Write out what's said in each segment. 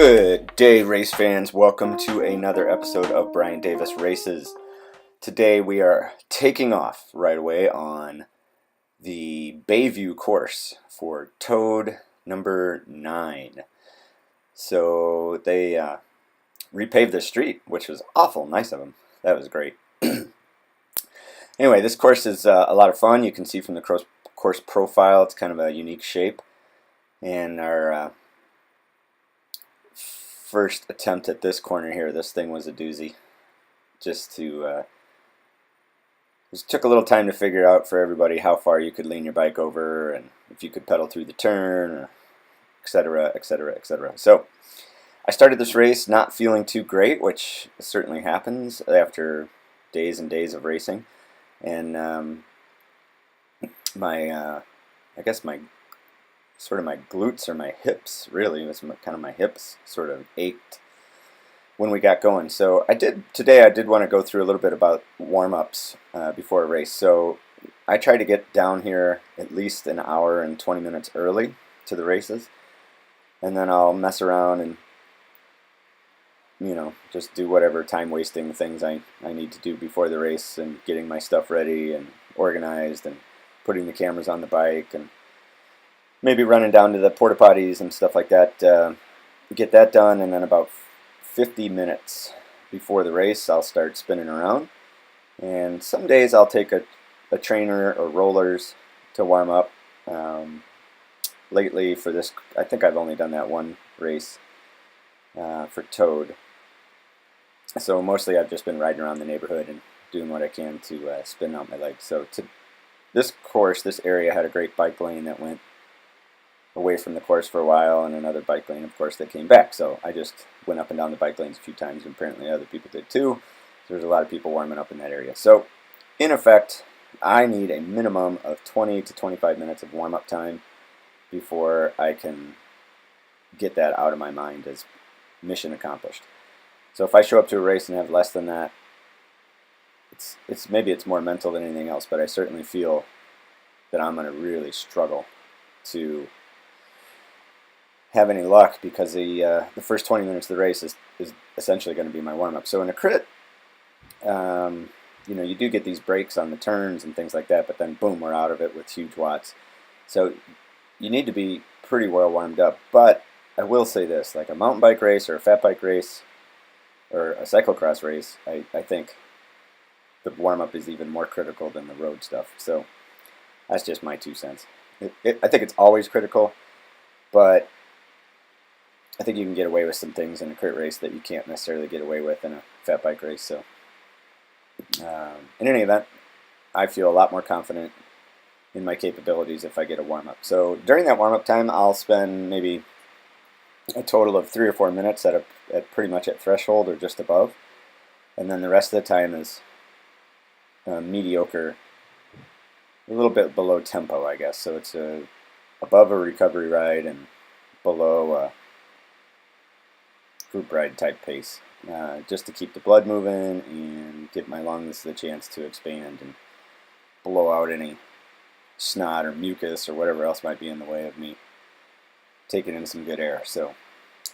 Good day, race fans. Welcome to another episode of Brian Davis Races. Today we are taking off right away on the Bayview course for Toad number 9. So they repaved the street, which was awful nice of them. That was great. Anyway, this course is a lot of fun. You can see from the course profile, it's kind of a unique shape. And our first attempt at this corner here, this thing was a doozy. Just took a little time to figure out for everybody how far you could lean your bike over and if you could pedal through the turn, or etc., etc., etc. So I started this race not feeling too great, which certainly happens after days and days of racing. And I guess my glutes or my hips, really, it was kind of my hips sort of ached when we got going. So today I did want to go through a little bit about warm-ups before a race. So I try to get down here at least an hour and 20 minutes early to the races, and then I'll mess around and just do whatever time-wasting things I need to do before the race, and getting my stuff ready and organized and putting the cameras on the bike and maybe running down to the porta potties and stuff like that. Get that done, and then about 50 minutes before the race I'll start spinning around. And some days I'll take a trainer or rollers to warm up. Lately for this, I think I've only done that one race for Toad. So mostly I've just been riding around the neighborhood and doing what I can to spin out my legs. So this course, this area had a great bike lane that went away from the course for a while, and another bike lane, of course, that came back. So I just went up and down the bike lanes a few times, and apparently other people did too. So there's a lot of people warming up in that area. So in effect, I need a minimum of 20 to 25 minutes of warm-up time before I can get that out of my mind as mission accomplished. So if I show up to a race and have less than that, maybe it's more mental than anything else, but I certainly feel that I'm going to really struggle to have any luck, because the first 20 minutes of the race is essentially going to be my warm-up. So in a crit, you do get these breaks on the turns and things like that, but then boom, we're out of it with huge watts. So you need to be pretty well warmed up. But I will say this, like a mountain bike race or a fat bike race or a cyclocross race, I think the warm-up is even more critical than the road stuff. So that's just my 2 cents. I think it's always critical, but I think you can get away with some things in a crit race that you can't necessarily get away with in a fat bike race. So in any event, I feel a lot more confident in my capabilities if I get a warm-up. So during that warm-up time, I'll spend maybe a total of 3 or 4 minutes at pretty much at threshold or just above, and then the rest of the time is mediocre, a little bit below tempo, I guess. So it's above a recovery ride and below a group ride type pace, just to keep the blood moving and give my lungs the chance to expand and blow out any snot or mucus or whatever else might be in the way of me taking in some good air. So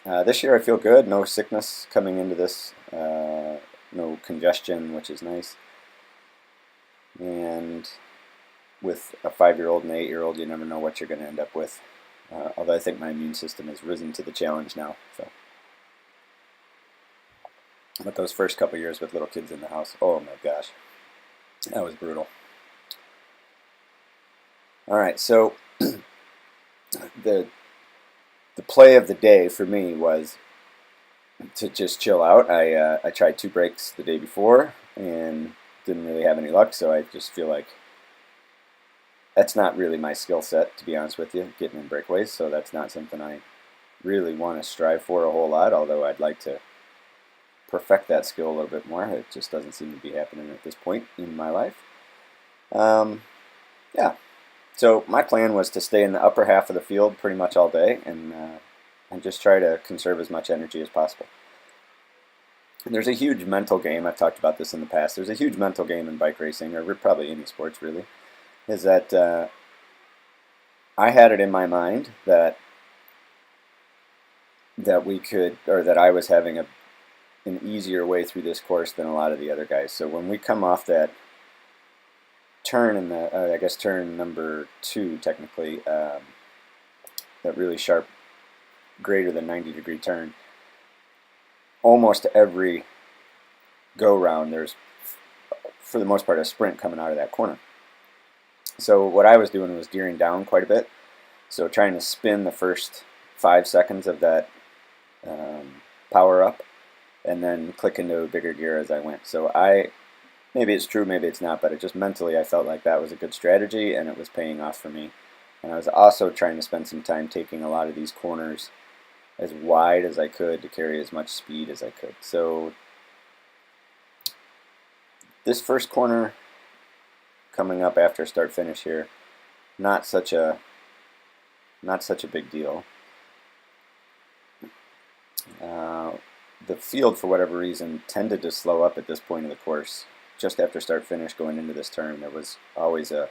this year I feel good. No sickness coming into this, no congestion, which is nice. And with a 5-year-old and an 8-year-old, you never know what you're going to end up with. Although I think my immune system has risen to the challenge now. So, but those first couple years with little kids in the house, oh my gosh, that was brutal. All right, so the play of the day for me was to just chill out. I tried 2 breaks the day before and didn't really have any luck, so I just feel like that's not really my skill set, to be honest with you, getting in breakaways. So that's not something I really want to strive for a whole lot, although I'd like to perfect that skill a little bit more. It just doesn't seem to be happening at this point in my life. Yeah. So my plan was to stay in the upper half of the field pretty much all day and just try to conserve as much energy as possible. And there's a huge mental game. I've talked about this in the past. There's a huge mental game in bike racing, or probably any sports really, is that I had it in my mind that that we could, or that I was having an easier way through this course than a lot of the other guys. So when we come off that turn in the, I guess turn number 2 technically, that really sharp, greater than 90-degree turn, almost every go round there's, for the most part, a sprint coming out of that corner. So what I was doing was gearing down quite a bit, so trying to spin the first 5 seconds of that power up, and then click into a bigger gear as I went. So maybe it's true, maybe it's not, but it just mentally I felt like that was a good strategy, and it was paying off for me. And I was also trying to spend some time taking a lot of these corners as wide as I could to carry as much speed as I could. So this first corner coming up after start finish here, not such a big deal. The field, for whatever reason, tended to slow up at this point of the course. Just after start finish going into this turn, there was always a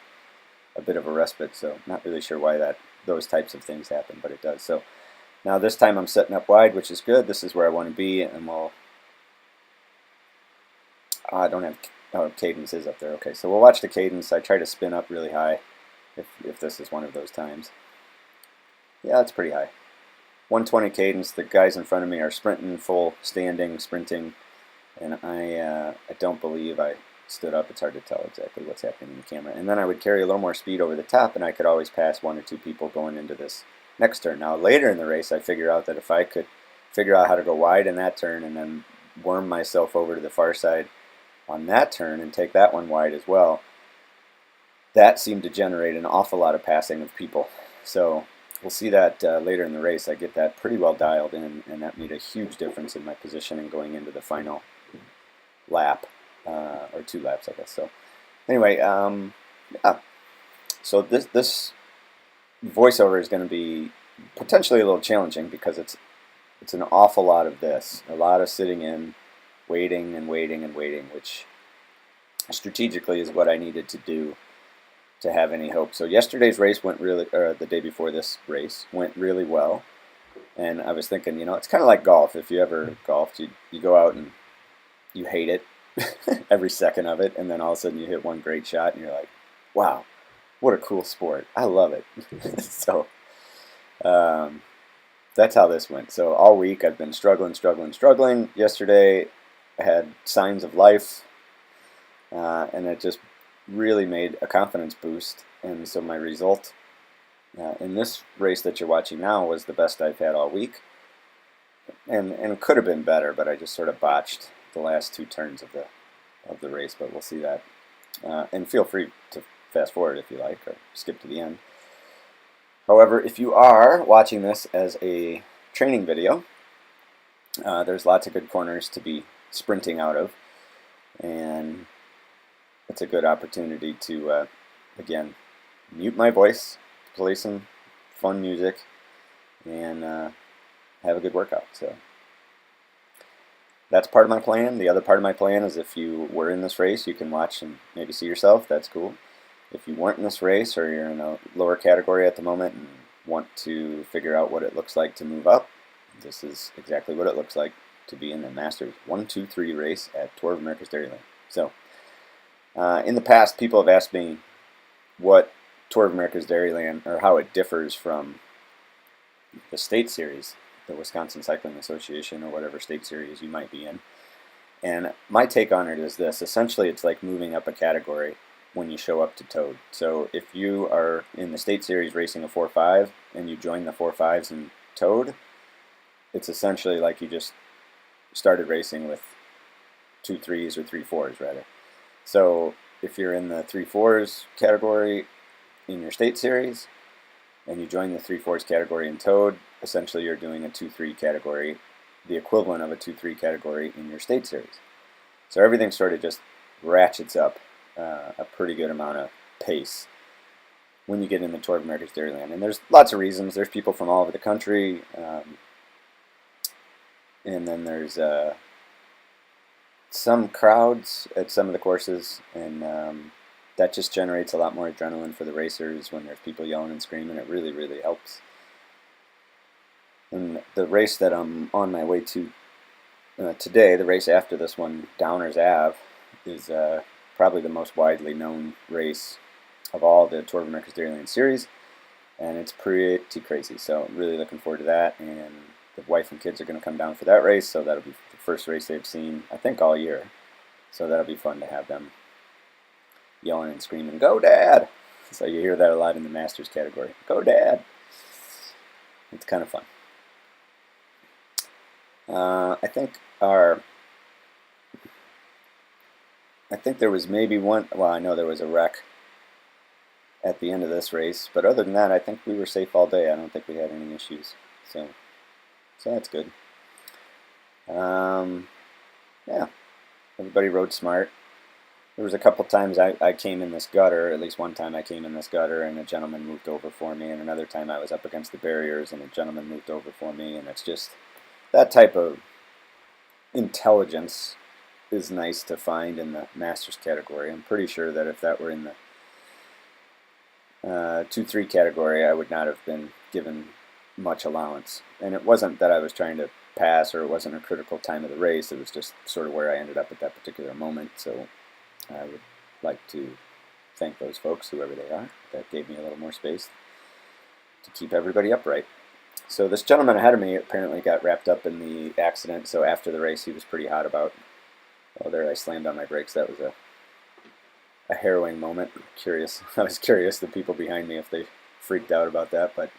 bit of a respite, so not really sure why those types of things happen, but it does. So now this time I'm setting up wide, which is good. This is where I want to be, and I don't have, oh, cadence is up there. Okay, so we'll watch the cadence. I try to spin up really high if this is one of those times. Yeah, it's pretty high. 120 cadence. The guys in front of me are sprinting, full standing, sprinting, and I don't believe I stood up. It's hard to tell exactly what's happening in the camera. And then I would carry a little more speed over the top, and I could always pass 1 or 2 people going into this next turn. Now later in the race, I figure out that if I could figure out how to go wide in that turn and then worm myself over to the far side on that turn and take that one wide as well, that seemed to generate an awful lot of passing of people. So we'll see that later in the race. I get that pretty well dialed in, and that made a huge difference in my positioning going into the final lap, or 2 laps, I guess. So anyway, yeah. So this voiceover is going to be potentially a little challenging because it's an awful lot of this, a lot of sitting in, waiting and waiting and waiting, which strategically is what I needed to do to have any hope. So yesterday's race went really, or the day before this race went really well, and I was thinking, it's kind of like golf. If you ever golfed, you go out and you hate it every second of it, and then all of a sudden you hit one great shot, and you're like, wow, what a cool sport. I love it. So that's how this went. So all week I've been struggling. Yesterday I had signs of life, and it just really made a confidence boost. And so my result in this race that you're watching now was the best I've had all week, and it could have been better, but I just sort of botched the last 2 turns of the race. But we'll see that, and feel free to fast forward if you like, or skip to the end. However, if you are watching this as a training video, there's lots of good corners to be sprinting out of, and it's a good opportunity to, again, mute my voice, play some fun music, and have a good workout. So that's part of my plan. The other part of my plan is if you were in this race, you can watch and maybe see yourself. That's cool. If you weren't in this race, or you're in a lower category at the moment and want to figure out what it looks like to move up, this is exactly what it looks like to be in the Masters 1-2-3 race at Tour of America's Dairyland. So in the past, people have asked me what Tour of America's Dairyland, or how it differs from the state series, the Wisconsin Cycling Association, or whatever state series you might be in. And my take on it is this. Essentially, it's like moving up a category when you show up to Toad. So if you are in the state series racing a 4.5 and you join the 4.5s in Toad, it's essentially like you just started racing with 2 3s or 3 4s rather. So if you're in the 3 4s category in your state series and you join the 3 4s category in Toad, essentially you're doing a 2 3 category, the equivalent of a 2 3 category in your state series. So everything sort of just ratchets up a pretty good amount of pace when you get in the Tour of America's Dairyland. And there's lots of reasons. There's people from all over the country, and then there's some crowds at some of the courses, and that just generates a lot more adrenaline for the racers when there's people yelling and screaming. It really, really helps. And the race that I'm on my way to today, the race after this one, Downers Ave, is probably the most widely known race of all the Tour of America's Dairyland Series, and it's pretty crazy. So I'm really looking forward to that, and the wife and kids are going to come down for that race, so that'll be the first race they've seen, I think, all year. So that'll be fun to have them yelling and screaming, "Go, Dad!" So you hear that a lot in the Masters category. Go, Dad! It's kind of fun. I think there was maybe one. Well, I know there was a wreck at the end of this race, but other than that, I think we were safe all day. I don't think we had any issues. So that's good. Yeah, everybody rode smart. There was a couple times I came in this gutter, at least one time I came in this gutter and a gentleman moved over for me, and another time I was up against the barriers and a gentleman moved over for me, and it's just that type of intelligence is nice to find in the Masters category. I'm pretty sure that if that were in the 2-3 category, I would not have been given much allowance. And it wasn't that I was trying to pass or it wasn't a critical time of the race, it was just sort of where I ended up at that particular moment. So I would like to thank those folks, whoever they are, that gave me a little more space to keep everybody upright. So this gentleman ahead of me apparently got wrapped up in the accident, so after the race he was pretty hot about, oh, there I slammed on my brakes. That was a harrowing moment. I was curious the people behind me if they freaked out about that, but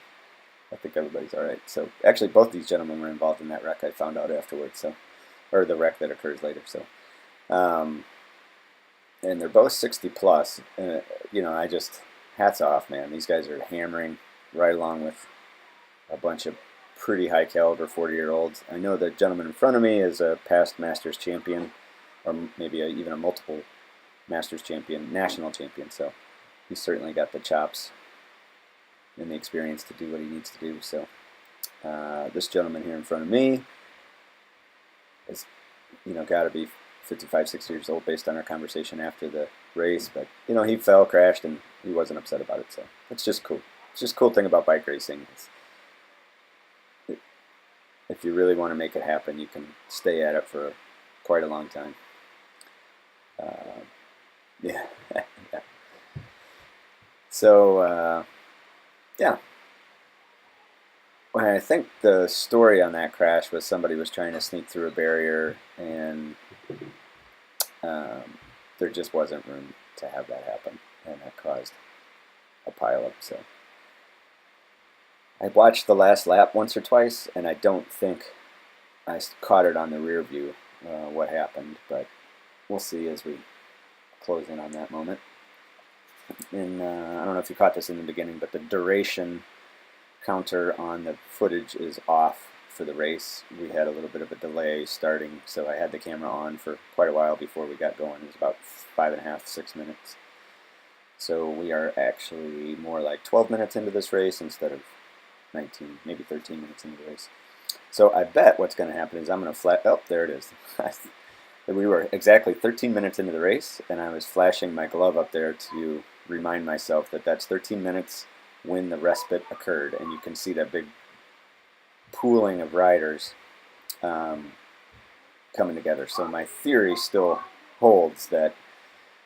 I think everybody's alright. So actually both these gentlemen were involved in that wreck, I found out afterwards, or the wreck that occurs later. So and they're both 60 plus. I just, hats off, man. These guys are hammering right along with a bunch of pretty high caliber 40-year-olds. I know the gentleman in front of me is a past Masters champion, or maybe even a multiple Masters champion, national champion. So he's certainly got the chops and the experience to do what he needs to do. So this gentleman here in front of me is, got to be 55, 60 years old based on our conversation after the race, but he fell, crashed, and he wasn't upset about it. So it's just cool. It's just a cool thing about bike racing. If you really want to make it happen, you can stay at it for quite a long time. Yeah. Yeah. So yeah. Well, I think the story on that crash was somebody was trying to sneak through a barrier, and there just wasn't room to have that happen, and that caused a pileup. So I watched the last lap once or twice, and I don't think I caught it on the rear view what happened, but we'll see as we close in on that moment. And I don't know if you caught this in the beginning, but the duration counter on the footage is off for the race. We had a little bit of a delay starting, so I had the camera on for quite a while before we got going. It was about 5.5, 6 minutes. So we are actually more like 12 minutes into this race instead of 19, maybe 13 minutes into the race. So I bet what's going to happen is I'm going to oh, there it is. We were exactly 13 minutes into the race, and I was flashing my glove up there to remind myself that that's 13 minutes when the respite occurred, and you can see that big pooling of riders coming together. So my theory still holds that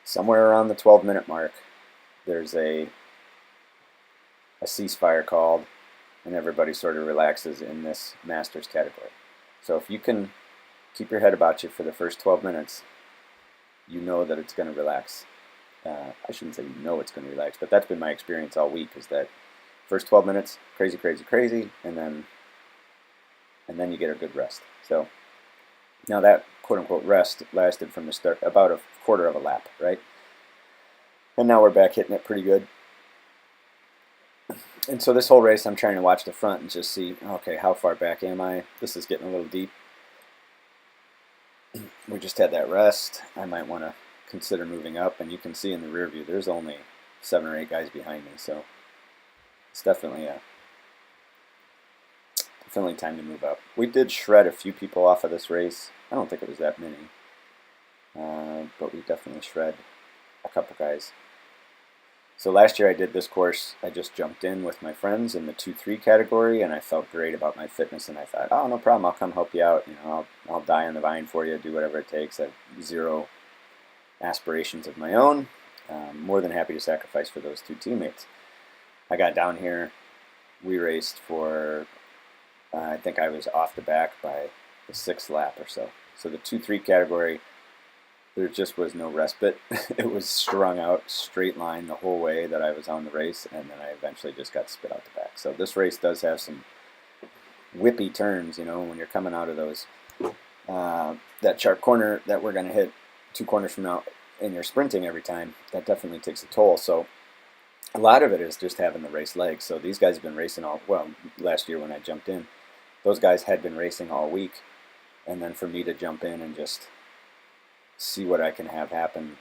somewhere around the 12-minute mark, there's a ceasefire called, and everybody sort of relaxes in this Masters category. So if you can keep your head about you for the first 12 minutes, you know that it's going to relax. I shouldn't say you know it's going to relax, but that's been my experience all week, is that first 12 minutes, crazy, crazy, crazy, and then you get a good rest. So now that quote-unquote rest lasted from the start about a quarter of a lap, right? And now we're back hitting it pretty good. And so this whole race, I'm trying to watch the front and just see, okay, how far back am I? This is getting a little deep. We just had that rest. I might want to consider moving up, and you can see in the rear view there's only 7 or 8 guys behind me, so it's definitely time to move up. We did shred a few people off of this race. I don't think it was that many, but we definitely shred a couple guys. So last year I did this course. I just jumped in with my friends in the 2-3 category, and I felt great about my fitness. And I thought, oh, no problem. I'll come help you out. You know, I'll die on the vine for you. Do whatever it takes. I have zero aspirations of my own. More than happy to sacrifice for those 2 teammates. I got down here. We raced for, I think I was off the back by the 6th lap or so. So the 2-3 category, there just was no respite. It was strung out straight line the whole way that I was on the race, and then I eventually just got spit out the back. So this race does have some whippy turns, you know, when you're coming out of those that sharp corner that we're going to hit 2 corners from now, and you're sprinting every time. That definitely takes a toll. So a lot of it is just having the race legs. So these guys have been racing last year when I jumped in, those guys had been racing all week, and then for me to jump in and just see what I can have happen,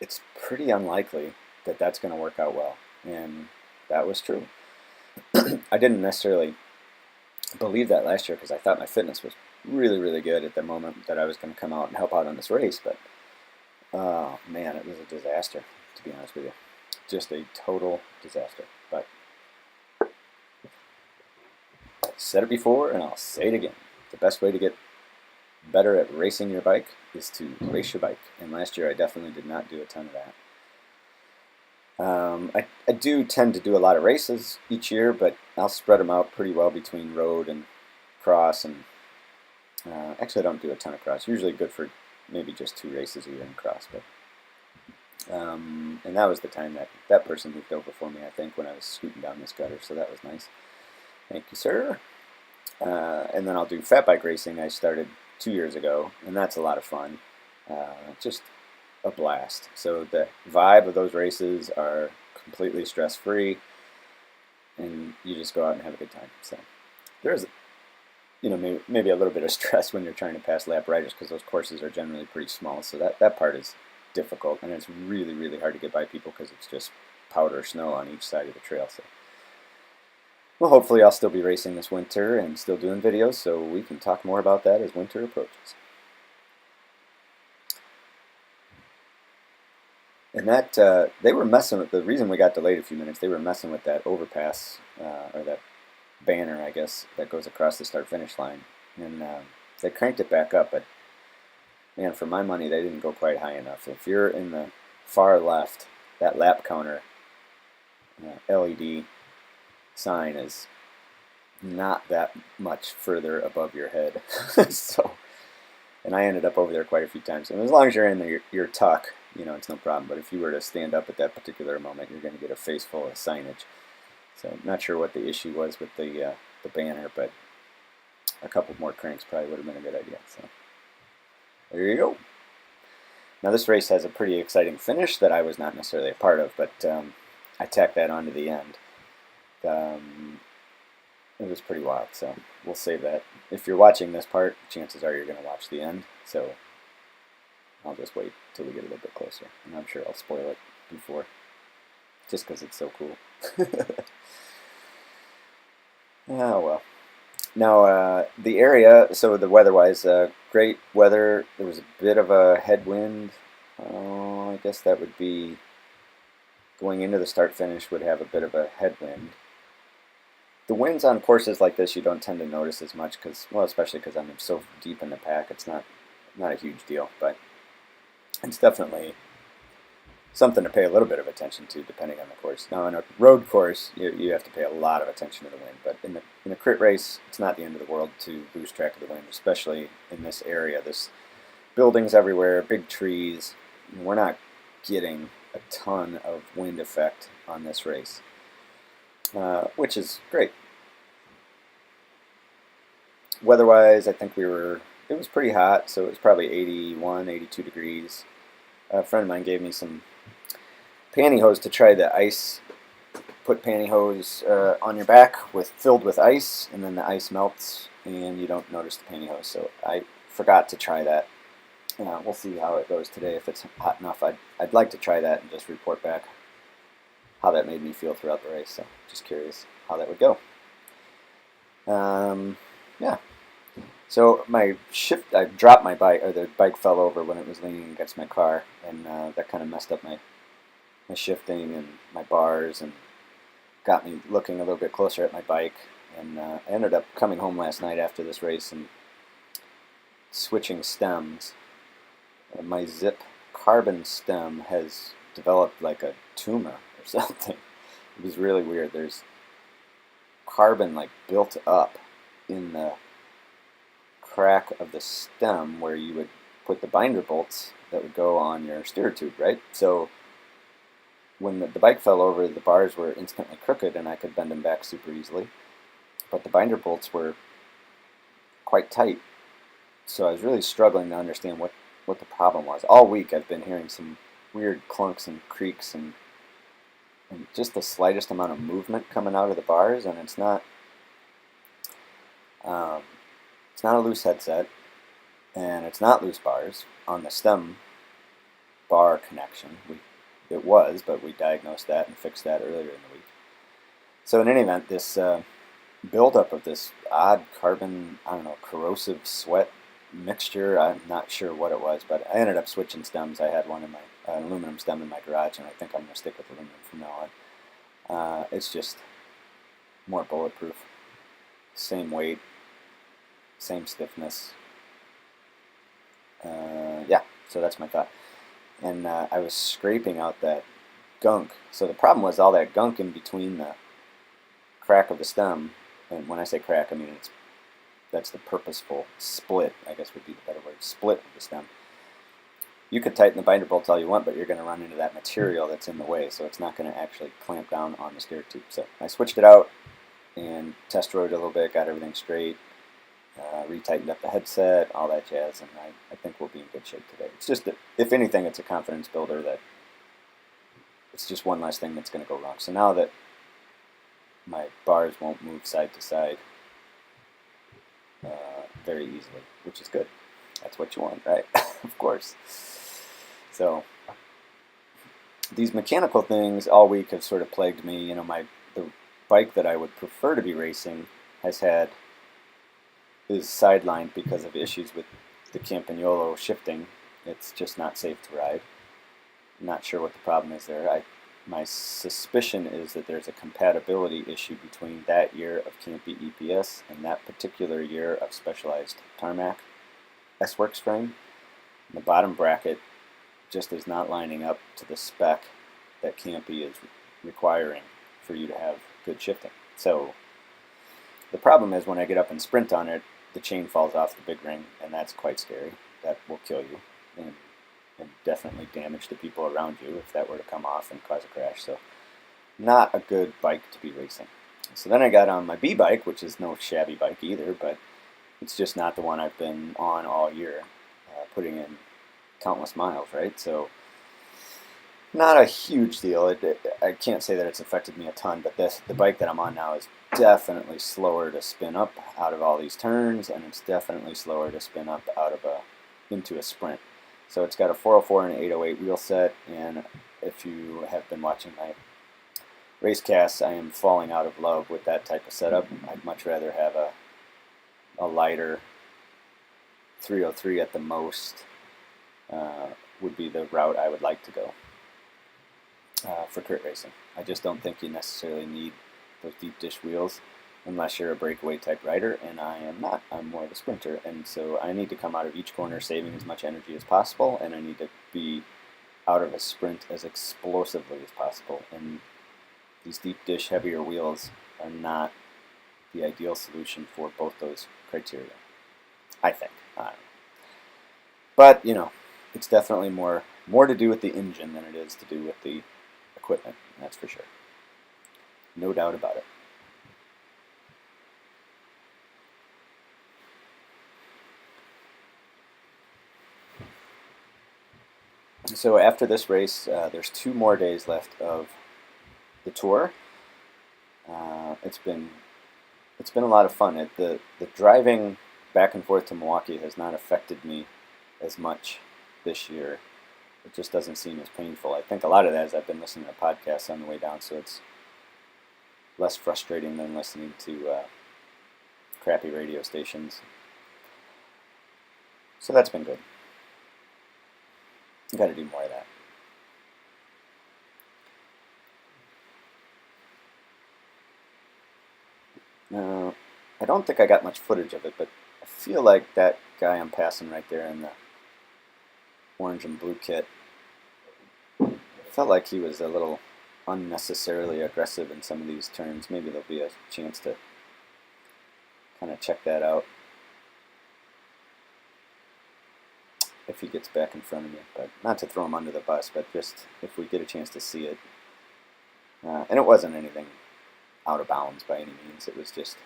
it's pretty unlikely that that's going to work out well, and that was true. I didn't necessarily believe that last year because I thought my fitness was really, really good at the moment that I was going to come out and help out on this race, but oh man, it was a disaster, to be honest with you. Just a total disaster. But I've said it before and I'll say it again. The best way to get better at racing your bike is to race your bike. And last year I definitely did not do a ton of that. I do tend to do a lot of races each year, but I'll spread them out pretty well between road and cross. And actually I don't do a ton of cross. Usually good for maybe just 2 races a year in cross. But and that was the time that person moved over for me, I think, when I was scooting down this gutter. So that was nice. Thank you, sir. And then I'll do fat bike racing. I started 2 years ago, and that's a lot of fun. Just a blast. So the vibe of those races are completely stress-free, and you just go out and have a good time. So there's, maybe a little bit of stress when you're trying to pass lap riders because those courses are generally pretty small. So that part is difficult, and it's really, really hard to get by people because it's just powder snow on each side of the trail. So, well, hopefully I'll still be racing this winter and still doing videos, so we can talk more about that as winter approaches. And that, they were messing with, the reason we got delayed a few minutes, they were messing with that overpass, or that banner, I guess, that goes across the start-finish line. And they cranked it back up, but man, for my money, they didn't go quite high enough. If you're in the far left, that lap counter LED sign is not that much further above your head. So, and I ended up over there quite a few times. And as long as you're in your tuck, it's no problem. But if you were to stand up at that particular moment, you're going to get a face full of signage. So, not sure what the issue was with the banner, but a couple more cranks probably would have been a good idea. So, there you go. Now this race has a pretty exciting finish that I was not necessarily a part of, but I tacked that onto the end. It was pretty wild, so we'll save that. If you're watching this part, chances are you're going to watch the end, so I'll just wait till we get a little bit closer, and I'm sure I'll spoil it before, just because it's so cool. Oh well. Now, the area, so the weather-wise, great weather. There was a bit of a headwind. I guess that would be, going into the start-finish would have a bit of a headwind. The winds on courses like this you don't tend to notice as much, because, well, especially because I'm so deep in the pack, it's not a huge deal, but it's definitely something to pay a little bit of attention to depending on the course. Now, in a road course, you have to pay a lot of attention to the wind, but in a crit race, it's not the end of the world to lose track of the wind, especially in this area. There's buildings everywhere, big trees. We're not getting a ton of wind effect on this race, which is great. Weather-wise, I think it was pretty hot, so it was probably 81, 82 degrees. A friend of mine gave me some pantyhose to try the ice. Put pantyhose on your back filled with ice, and then the ice melts and you don't notice the pantyhose. So I forgot to try that. We'll see how it goes today. If it's hot enough, I'd like to try that and just report back how that made me feel throughout the race. So just curious how that would go. Yeah. So I dropped my bike, or the bike fell over when it was leaning against my car, and that kind of messed up my my shifting and my bars, and got me looking a little bit closer at my bike. And I ended up coming home last night after this race and switching stems. My Zip carbon stem has developed like a tumor or something. It was really weird. There's carbon like built up in the crack of the stem where you would put the binder bolts that would go on your steer tube, right? So when the bike fell over, the bars were instantly crooked and I could bend them back super easily. But the binder bolts were quite tight. So I was really struggling to understand what the problem was. All week I've been hearing some weird clunks and creaks and just the slightest amount of movement coming out of the bars, and it's not a loose headset, and it's not loose bars on the stem bar connection. It was, but we diagnosed that and fixed that earlier in the week. So in any event, this buildup of this odd carbon, I don't know, corrosive sweat mixture, I'm not sure what it was, but I ended up switching stems. I had one in my aluminum stem in my garage, and I think I'm going to stick with aluminum from now on. It's just more bulletproof, same weight, same stiffness. Yeah, so that's my thought. And I was scraping out that gunk. So the problem was all that gunk in between the crack of the stem, and when I say crack, I mean that's the purposeful split, I guess would be the better word, split of the stem. You could tighten the binder bolts all you want, but you're going to run into that material that's in the way, so it's not going to actually clamp down on the steer tube. So I switched it out and test rode a little bit, got everything straight, retightened up the headset, all that jazz, and I think we'll be in good shape today. It's just that, if anything, it's a confidence builder that it's just one less thing that's going to go wrong. So now that my bars won't move side to side very easily, which is good. That's what you want, right? Of course. So these mechanical things all week have sort of plagued me. You know, the bike that I would prefer to be racing is sidelined because of issues with the Campagnolo shifting. It's just not safe to ride. I'm not sure what the problem is there. My suspicion is that there's a compatibility issue between that year of Campy EPS and that particular year of Specialized Tarmac S-Works frame. And the bottom bracket just is not lining up to the spec that Campy is requiring for you to have good shifting. So the problem is when I get up and sprint on it, the chain falls off the big ring, and that's quite scary. That will kill you and definitely damage the people around you if that were to come off and cause a crash. So not a good bike to be racing. So then I got on my B bike, which is no shabby bike either, but it's just not the one I've been on all year, putting in countless miles, right? So not a huge deal. I can't say that it's affected me a ton, but the bike that I'm on now is definitely slower to spin up out of all these turns, and it's definitely slower to spin up out of into a sprint. So it's got a 404 and an 808 wheel set, and if you have been watching my race casts, I am falling out of love with that type of setup. I'd much rather have a lighter 303 at the most would be the route I would like to go for crit racing. I just don't think you necessarily need those deep dish wheels unless you're a breakaway type rider, and I am not. I'm more of a sprinter, and so I need to come out of each corner saving as much energy as possible, and I need to be out of a sprint as explosively as possible, and these deep dish heavier wheels are not the ideal solution for both those criteria, I think. I don't know. But, you know, it's definitely more to do with the engine than it is to do with the equipment, that's for sure. No doubt about it. So after this race, there's 2 more days left of the tour. It's been a lot of fun. The driving back and forth to Milwaukee has not affected me as much this year. It just doesn't seem as painful. I think a lot of that is I've been listening to podcasts on the way down, so it's less frustrating than listening to crappy radio stations. So that's been good. Got to do more of that. Now, I don't think I got much footage of it, but I feel like that guy I'm passing right there in the orange and blue kit felt like he was a little unnecessarily aggressive in some of these turns. Maybe there'll be a chance to kind of check that out if he gets back in front of me. But not to throw him under the bus, but just if we get a chance to see it. And it wasn't anything out of bounds by any means. It was just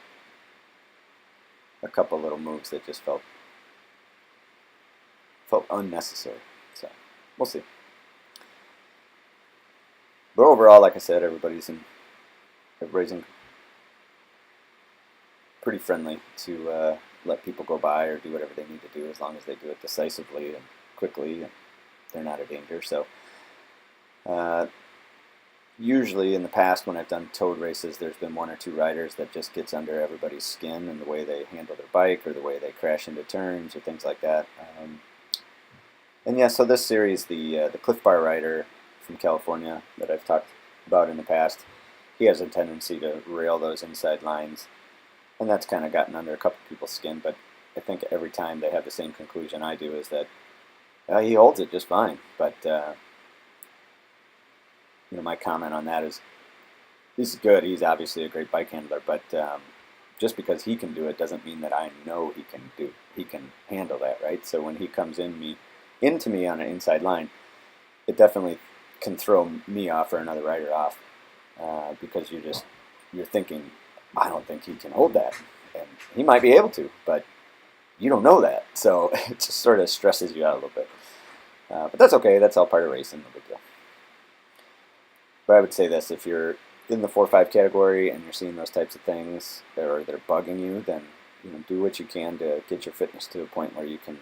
a couple little moves that just felt unnecessary. So we'll see. But overall, like I said, everybody's pretty friendly to let people go by or do whatever they need to do, as long as they do it decisively and quickly, and they're not a danger. So usually in the past, when I've done towed races, there's been one or two riders that just gets under everybody's skin in the way they handle their bike or the way they crash into turns or things like that. And yeah, so this series, the Cliff Bar rider from California that I've talked about in the past, he has a tendency to rail those inside lines, and that's kind of gotten under a couple people's skin. But I think every time they have the same conclusion I do, is that he holds it just fine. But my comment on that is, he's good. He's obviously a great bike handler, but just because he can do it doesn't mean that I know he can handle that, right? So when he comes into me on an inside line, it definitely can throw me off or another rider off, because you're thinking, I don't think he can hold that, and he might be able to, but you don't know that, so it just sort of stresses you out a little bit. But that's okay. That's all part of racing. No big deal. But I would say this: if you're in the 4-5 category and you're seeing those types of things, or they're bugging you, then do what you can to get your fitness to a point where you can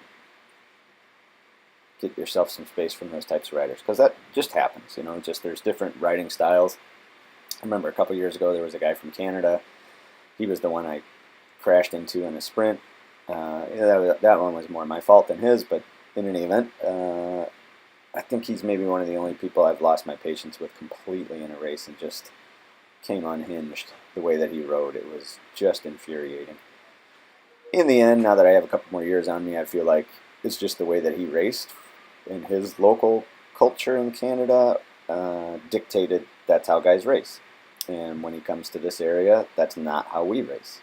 get yourself some space from those types of riders, because that just happens. Just there's different riding styles. I remember a couple years ago there was a guy from Canada. He was the one I crashed into in a sprint. That one was more my fault than his, but in any event, I think he's maybe one of the only people I've lost my patience with completely in a race, and just came unhinged the way that he rode. It was just infuriating. In the end, now that I have a couple more years on me, I feel like it's just the way that he raced in his local culture in Canada dictated that's how guys race. And when he comes to this area, that's not how we race.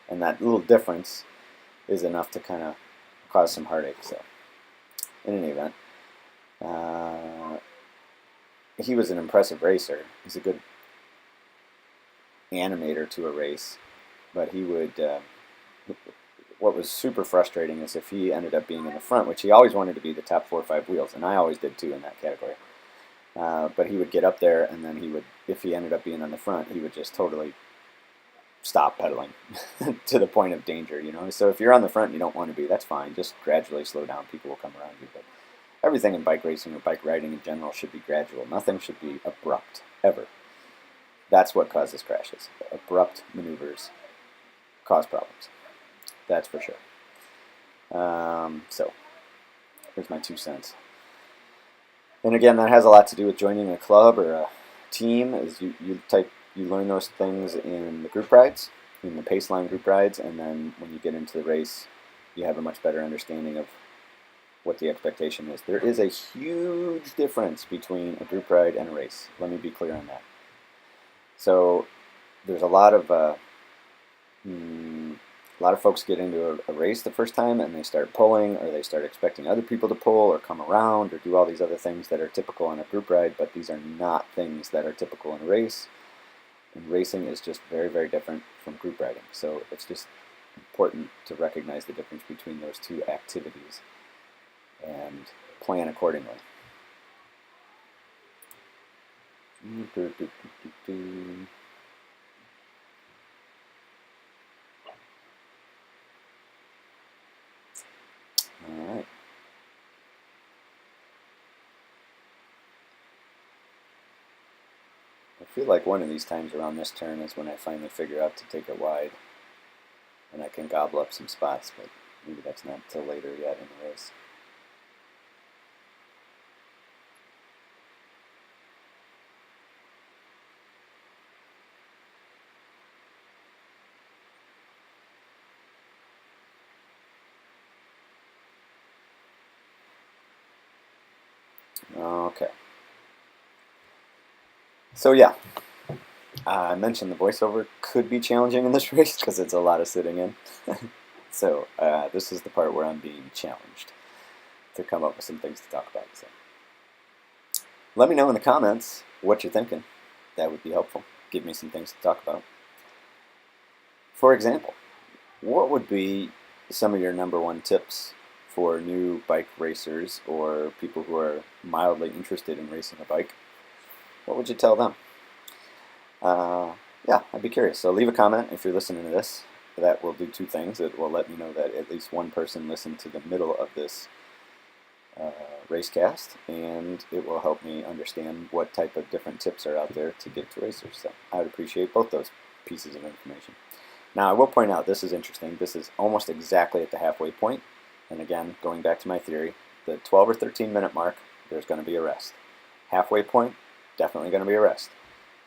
And that little difference is enough to kind of cause some heartache. So, in any event, he was an impressive racer. He's a good animator to a race, but he would. What was super frustrating is if he ended up being in the front, which he always wanted to be the top 4 or 5 wheels, and I always did too in that category. But he would get up there, and then if he ended up being on the front, he would just totally stop pedaling to the point of danger. So if you're on the front and you don't want to be, that's fine. Just gradually slow down. People will come around you. But everything in bike racing or bike riding in general should be gradual. Nothing should be abrupt, ever. That's what causes crashes. Abrupt maneuvers cause problems. That's for sure. So here's my 2 cents. And again, that has a lot to do with joining a club or a team. Is you learn those things in the group rides, in the pace line group rides, and then when you get into the race, you have a much better understanding of what the expectation is. There is a huge difference between a group ride and a race. Let me be clear on that. So there's a lot of folks get into a race the first time and they start pulling, or they start expecting other people to pull or come around or do all these other things that are typical in a group ride, but these are not things that are typical in a race. And racing is just very, very different from group riding. So it's just important to recognize the difference between those two activities and plan accordingly. All right. I feel like one of these times around this turn is when I finally figure out to take it wide and I can gobble up some spots, but maybe that's not until later yet in the race. Okay. So yeah, I mentioned the voiceover could be challenging in this race because it's a lot of sitting in. So this is the part where I'm being challenged to come up with some things to talk about. So let me know in the comments what you're thinking. That would be helpful. Give me some things to talk about. For example, what would be some of your #1 tips for new bike racers or people who are mildly interested in racing a bike? What would you tell them? Yeah, I'd be curious. So leave a comment if you're listening to this. That will do two things. It will let me know that at least one person listened to the middle of this racecast, and it will help me understand what type of different tips are out there to give to racers. So I would appreciate both those pieces of information. Now, I will point out, this is interesting. This is almost exactly at the halfway point. And again, going back to my theory, the 12 or 13 minute mark, there's going to be a rest. Halfway point, definitely going to be a rest.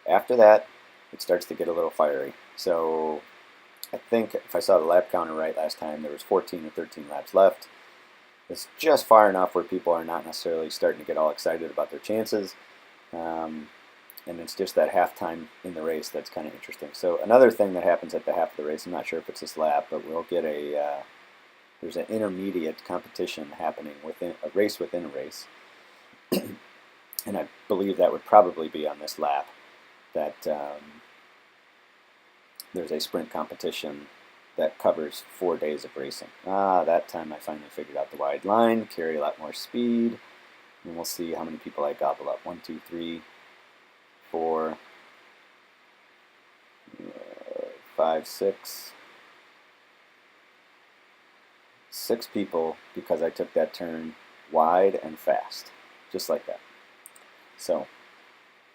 After that, it starts to get a little fiery. So I think if I saw the lap counter right last time, there was 14 or 13 laps left. It's just far enough where people are not necessarily starting to get all excited about their chances. And it's just that halftime in the race that's kind of interesting. So another thing that happens at the half of the race, I'm not sure if it's this lap, but we'll get there's an intermediate competition happening within a race within a race. And I believe that would probably be on this lap, that there's a sprint competition that covers 4 days of racing. That time I finally figured out the wide line, carry a lot more speed, and we'll see how many people I gobble up. 1, 2, 3, 4, 5, 6. 6 people because I took that turn wide and fast, just like that. So,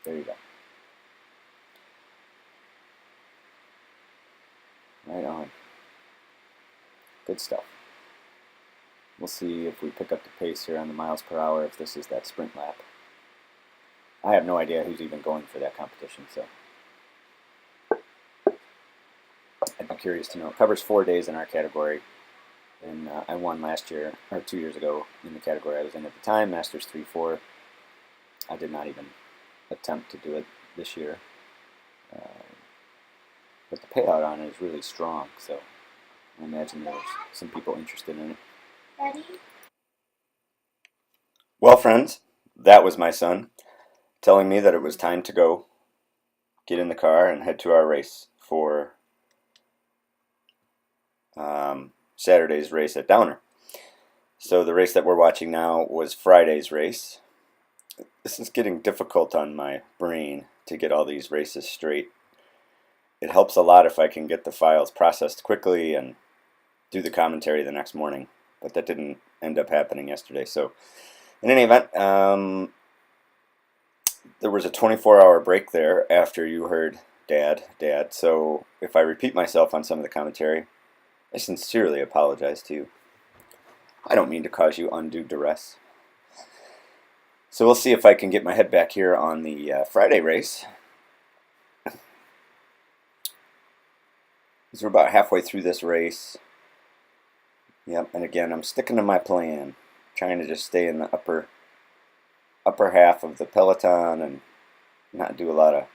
there you go. Right on. Good stuff. We'll see if we pick up the pace here on the miles per hour, if this is that sprint lap. I have no idea who's even going for that competition, so I'd be curious to know. It covers 4 days in our category, and I won last year, or 2 years ago, in the category I was in at the time, Masters 3-4. I did not even attempt to do it this year, but the payout on it is really strong, so I imagine there's some people interested in it. Ready? Well, friends, that was my son telling me that it was time to go get in the car and head to our race for Saturday's race at Downer. So the race that we're watching now was Friday's race. This is getting difficult on my brain to get all these races straight. It helps a lot if I can get the files processed quickly and do the commentary the next morning, but that didn't end up happening yesterday. So in any event, there was a 24-hour break there after you heard Dad. So if I repeat myself on some of the commentary, I sincerely apologize to you. I don't mean to cause you undue duress. So we'll see if I can get my head back here on the Friday race. So we're about halfway through this race. Yep, and again, I'm sticking to my plan, trying to just stay in the upper half of the peloton and not do a lot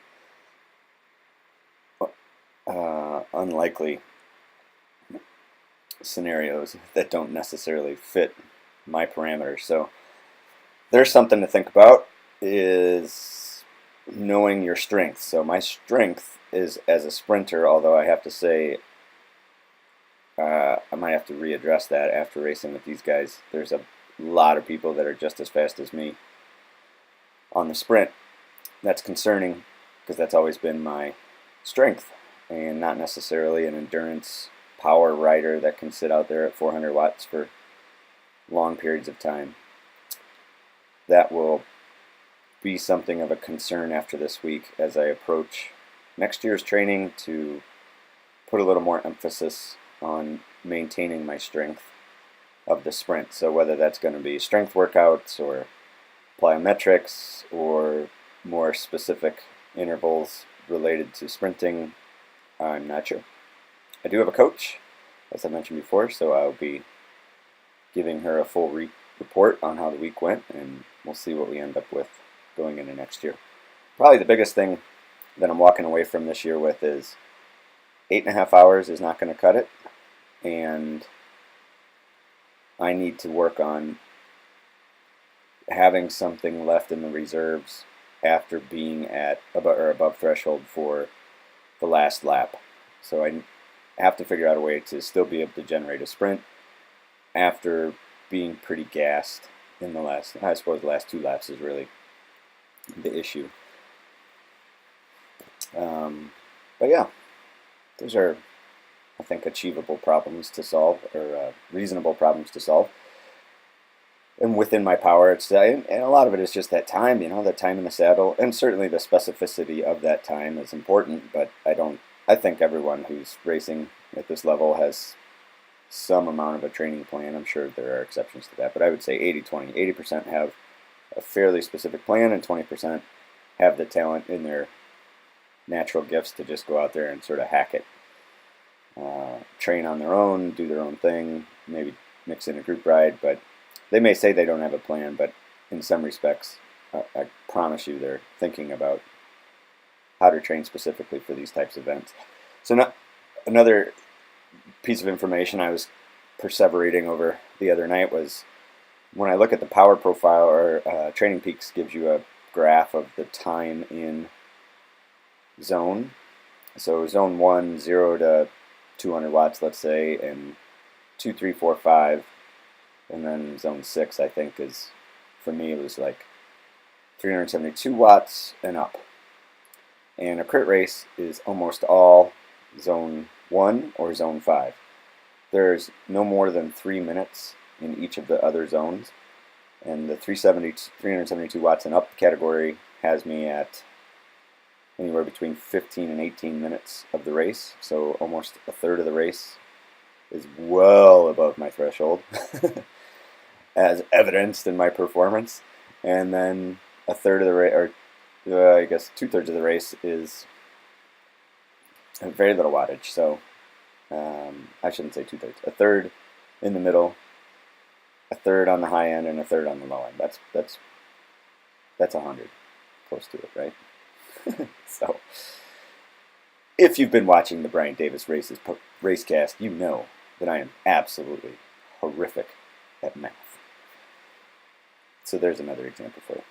of unlikely scenarios that don't necessarily fit my parameters. So there's something to think about, is knowing your strengths. So my strength is as a sprinter, although I have to say I might have to readdress that after racing with these guys. There's a lot of people that are just as fast as me on the sprint. That's concerning because that's always been my strength and not necessarily an endurance power rider that can sit out there at 400 watts for long periods of time. That will be something of a concern after this week as I approach next year's training, to put a little more emphasis on maintaining my strength of the sprint. So whether that's going to be strength workouts or plyometrics or more specific intervals related to sprinting, I'm not sure. I do have a coach, as I mentioned before, so I'll be giving her a full report on how the week went and we'll see what we end up with going into next year. Probably the biggest thing that I'm walking away from this year with is 8.5 hours is not going to cut it, and I need to work on having something left in the reserves after being at above threshold for the last lap. So I have to figure out a way to still be able to generate a sprint after being pretty gassed in the last, I suppose the last 2 laps is really the issue. But yeah, those are, I think, achievable problems to solve, or reasonable problems to solve. And within my power, and a lot of it is just that time, that time in the saddle, and certainly the specificity of that time is important. But I think everyone who's racing at this level has some amount of a training plan. I'm sure there are exceptions to that, but I would say 80-20. 80% have a fairly specific plan, and 20% have the talent in their natural gifts to just go out there and sort of hack it. Train on their own, do their own thing, maybe mix in a group ride, but they may say they don't have a plan, but in some respects, I promise you they're thinking about how to train specifically for these types of events. So another piece of information I was perseverating over the other night was when I look at the power profile, or Training Peaks gives you a graph of the time in zone. So zone 1, 0 to 200 watts, let's say, and 2, 3, 4, 5, and then zone 6, I think, is, for me, it was like 372 watts and up. And a crit race is almost all zone 1 or zone 5. There's no more than 3 minutes in each of the other zones, and the 372 watts and up category has me at anywhere between 15 and 18 minutes of the race, so almost a third of the race is well above my threshold, as evidenced in my performance. And then a third of the race, or I guess 2/3 of the race, is very little wattage. So I shouldn't say 2/3. A third in the middle, a third on the high end, and a third on the low end. That's 100, close to it, right? So, if you've been watching the Brian Davis Racecast, you know that I am absolutely horrific at math. So there's another example for you.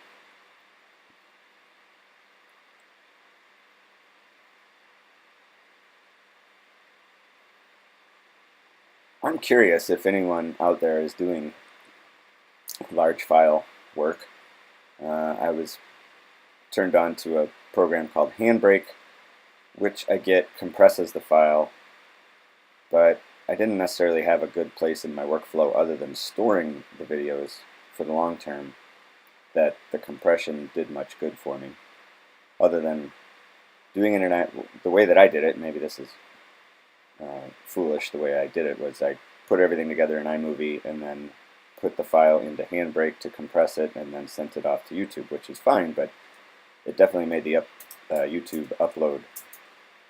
I'm curious if anyone out there is doing large file work. I was turned on to a program called Handbrake, which I get compresses the file, but I didn't necessarily have a good place in my workflow other than storing the videos for the long term that the compression did much good for me, other than doing internet the way that I did it. Maybe this is foolish. The way I did it was I put everything together in iMovie and then put the file into Handbrake to compress it and then sent it off to YouTube, which is fine, but it definitely made the YouTube upload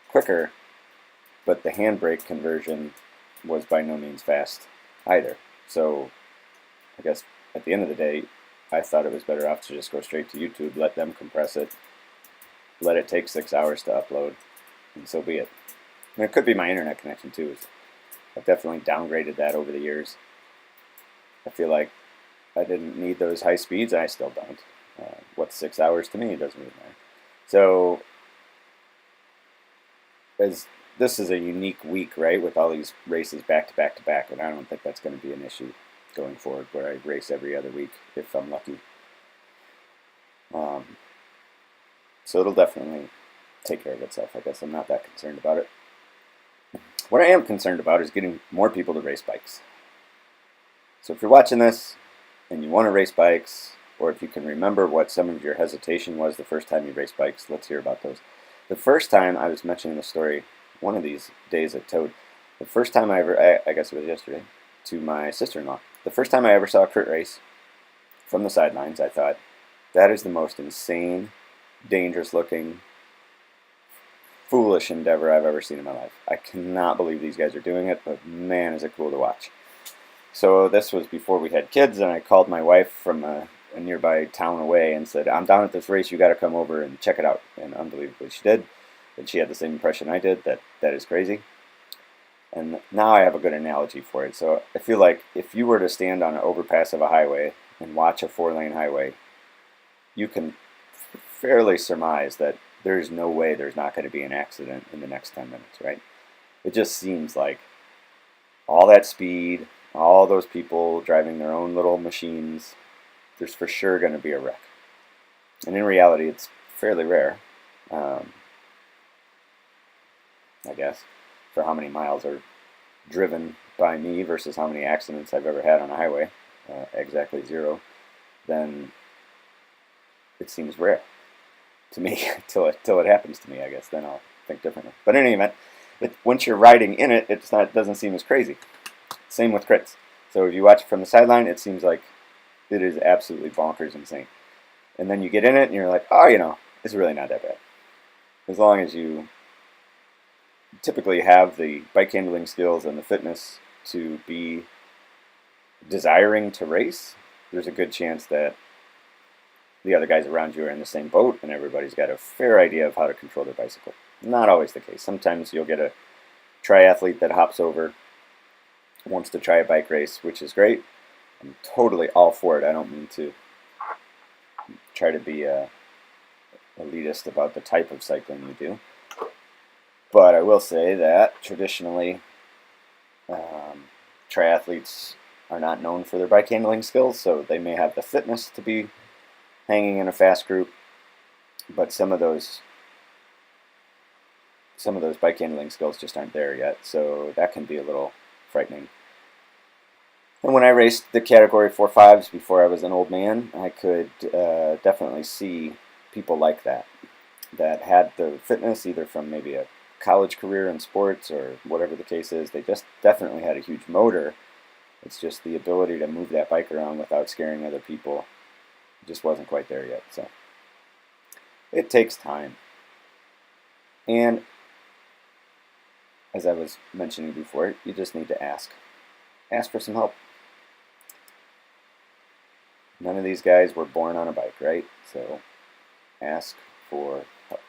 quicker, but the Handbrake conversion was by no means fast either. So I guess at the end of the day, I thought it was better off to just go straight to YouTube, let them compress it, let it take 6 hours to upload, and so be it. And it could be my internet connection too. I've definitely downgraded that over the years. I feel like I didn't need those high speeds, and I still don't. What's 6 hours to me? It doesn't really matter. So, as this is a unique week, right, with all these races back to back to back, and I don't think that's going to be an issue going forward, where I race every other week if I'm lucky. So it'll definitely take care of itself. I guess I'm not that concerned about it. What I am concerned about is getting more people to race bikes. So if you're watching this and you want to race bikes, or if you can remember what some of your hesitation was the first time you raced bikes, let's hear about those. The first time, I was mentioning the story one of these days at Toad, the first time I guess it was yesterday, to my sister-in-law. The first time I ever saw a crit race from the sidelines, I thought, that is the most insane, dangerous looking, foolish endeavor I've ever seen in my life. I cannot believe these guys are doing it, but man, is it cool to watch. So this was before we had kids, and I called my wife from a nearby town away and said, "I'm down at this race. You got to come over and check it out." And unbelievably, she did. And she had the same impression I did. That is crazy. And now I have a good analogy for it. So I feel like if you were to stand on an overpass of a highway and watch a 4-lane highway, you can fairly surmise that there's no way there's not going to be an accident in the next 10 minutes, right? It just seems like all that speed, all those people driving their own little machines, there's for sure going to be a wreck. And in reality, it's fairly rare, I guess, for how many miles are driven by me versus how many accidents I've ever had on a highway, exactly 0, then it seems rare to me till it happens to me, I guess. Then I'll think differently. But in any event, once you're riding in it, it doesn't seem as crazy. Same with crits. So if you watch it from the sideline, it seems like it is absolutely bonkers insane. And then you get in it and you're like, oh, it's really not that bad. As long as you typically have the bike handling skills and the fitness to be desiring to race, there's a good chance that the other guys around you are in the same boat and everybody's got a fair idea of how to control their bicycle. Not always the case. Sometimes you'll get a triathlete that hops over, wants to try a bike race, which is great. I'm totally all for it. I don't mean to try to be elitist about the type of cycling you do. But I will say that traditionally, triathletes are not known for their bike handling skills, so they may have the fitness to be hanging in a fast group, but some of those bike handling skills just aren't there yet, so that can be a little frightening. And when I raced the category 4.5s before I was an old man, I could definitely see people like that had the fitness, either from maybe a college career in sports or whatever the case is. They just definitely had a huge motor. It's just the ability to move that bike around without scaring other people just wasn't quite there yet. So it takes time. And as I was mentioning before, you just need to ask. Ask for some help. None of these guys were born on a bike, right? So ask for help.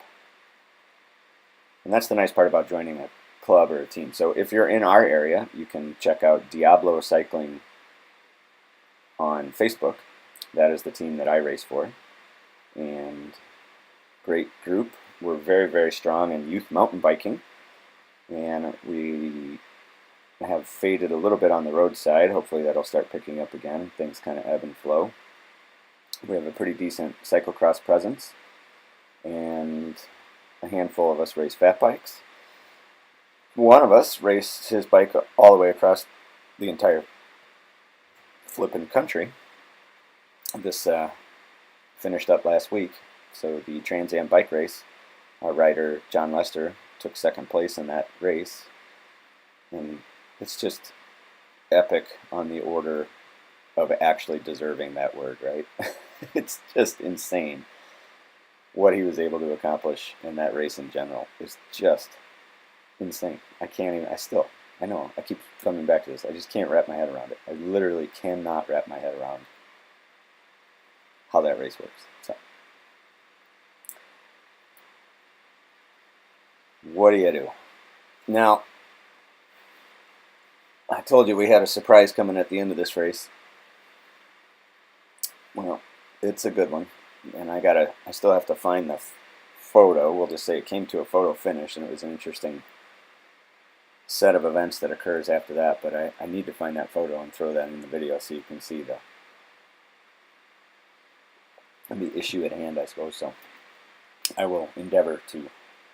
And that's the nice part about joining a club or a team. So if you're in our area, you can check out Diablo Cycling on Facebook. That is the team that I race for. And great group. We're very, very strong in youth mountain biking. And we have faded a little bit on the roadside. Hopefully that'll start picking up again. Things kind of ebb and flow. We have a pretty decent cyclocross presence. And a handful of us race fat bikes. One of us raced his bike all the way across the entire flippin' country. This finished up last week. So the Trans Am bike race, our rider John Lester took second place in that race. And it's just epic on the order of actually deserving that word, right? It's just insane what he was able to accomplish in that race in general. Is just insane. I know, I keep coming back to this. I just can't wrap my head around it. I literally cannot wrap my head around how that race works. So, what do you do? Now, I told you we had a surprise coming at the end of this race. Well, it's a good one. And I still have to find the photo. We'll just say it came to a photo finish, and it was an interesting set of events that occurs after that. But I need to find that photo and throw that in the video so you can see the issue at hand, I suppose. So I will endeavor to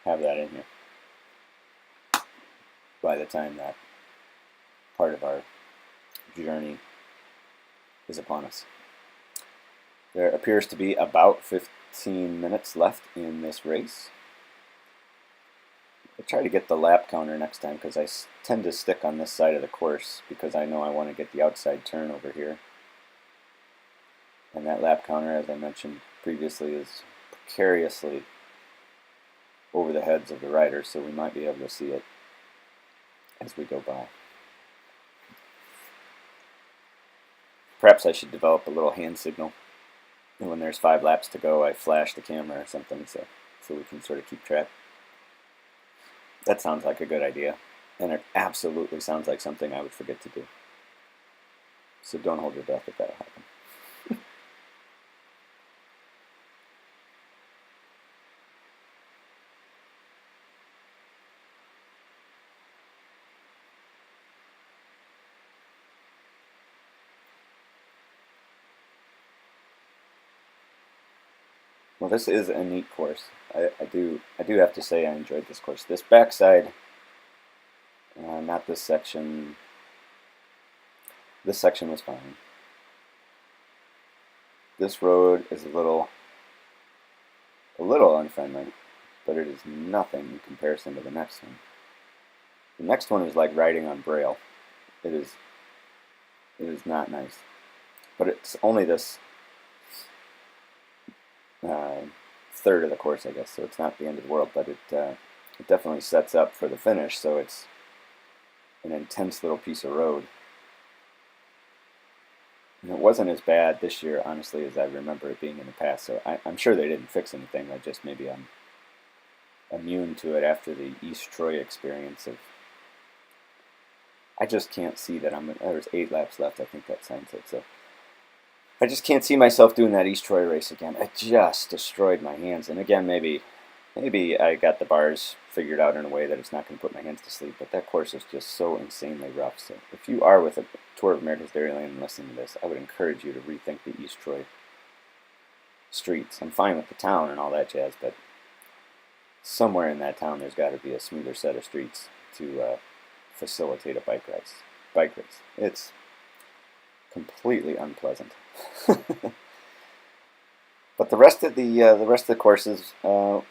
have that in here by the time that part of our journey is upon us. There appears to be about 15 minutes left in this race. I'll try to get the lap counter next time because I tend to stick on this side of the course because I know I want to get the outside turn over here. And that lap counter, as I mentioned previously, is precariously over the heads of the riders, so we might be able to see it as we go by. Perhaps I should develop a little hand signal And when there's 5 laps to go, I flash the camera or something so we can sort of keep track. That sounds like a good idea, and it absolutely sounds like something I would forget to do. So don't hold your breath if that'll happen. Well, this is a neat course. I do have to say I enjoyed this course. This backside, not this section. This section was fine. This road is a little unfriendly, but it is nothing in comparison to the next one. The next one is like riding on braille. It is not nice, but it's only this third of the course, I guess, so it's not the end of the world, but it definitely sets up for the finish, so it's an intense little piece of road. And it wasn't as bad this year, honestly, as I remember it being in the past, so I'm sure they didn't fix anything. Maybe I'm immune to it after the East Troy experience of... I just can't see that there's 8 laps left, I think that sign said, so I just can't see myself doing that East Troy race again. It just destroyed my hands. And again, maybe I got the bars figured out in a way that it's not going to put my hands to sleep, but that course is just so insanely rough. So if you are with a Tour of America's Dairyland and listening to this, I would encourage you to rethink the East Troy streets. I'm fine with the town and all that jazz, but somewhere in that town there's got to be a smoother set of streets to facilitate a bike race. It's completely unpleasant. But the rest of the courses were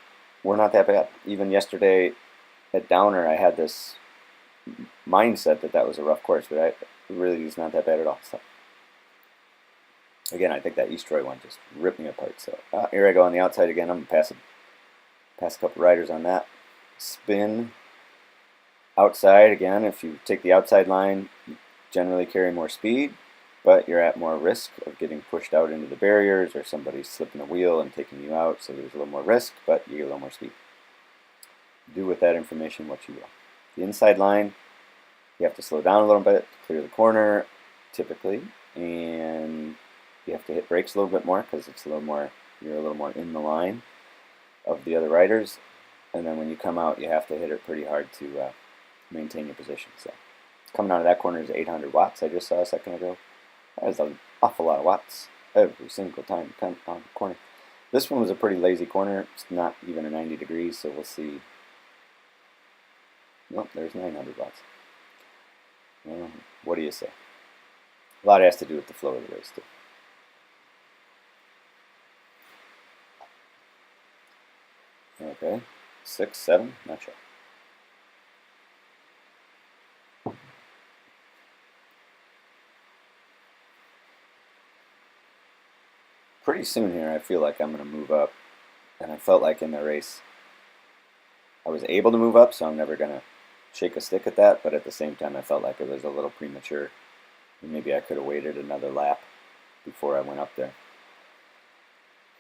not that bad. Even yesterday at Downer, I had this mindset that was a rough course, but it really is not that bad at all. So again, I think that East Troy one just ripped me apart. So here I go on the outside again. I'm gonna pass a couple riders on that. Spin outside again. If you take the outside line, you generally carry more speed, but you're at more risk of getting pushed out into the barriers or somebody slipping a wheel and taking you out, so there's a little more risk, but you get a little more speed. Do with that information what you will. The inside line, you have to slow down a little bit to clear the corner, typically, and you have to hit brakes a little bit more because you're a little more in the line of the other riders, and then when you come out, you have to hit it pretty hard to maintain your position. So coming out of that corner is 800 watts I just saw a second ago. That is an awful lot of watts every single time you come on the corner. This one was a pretty lazy corner. It's not even a 90 degrees, so we'll see. Nope, there's 900 watts. What do you say? A lot has to do with the flow of the race, too. Okay, 6, 7, not sure. Pretty soon here, I feel like I'm going to move up, and I felt like in the race I was able to move up, so I'm never going to shake a stick at that, but at the same time I felt like it was a little premature. Maybe I could have waited another lap before I went up there.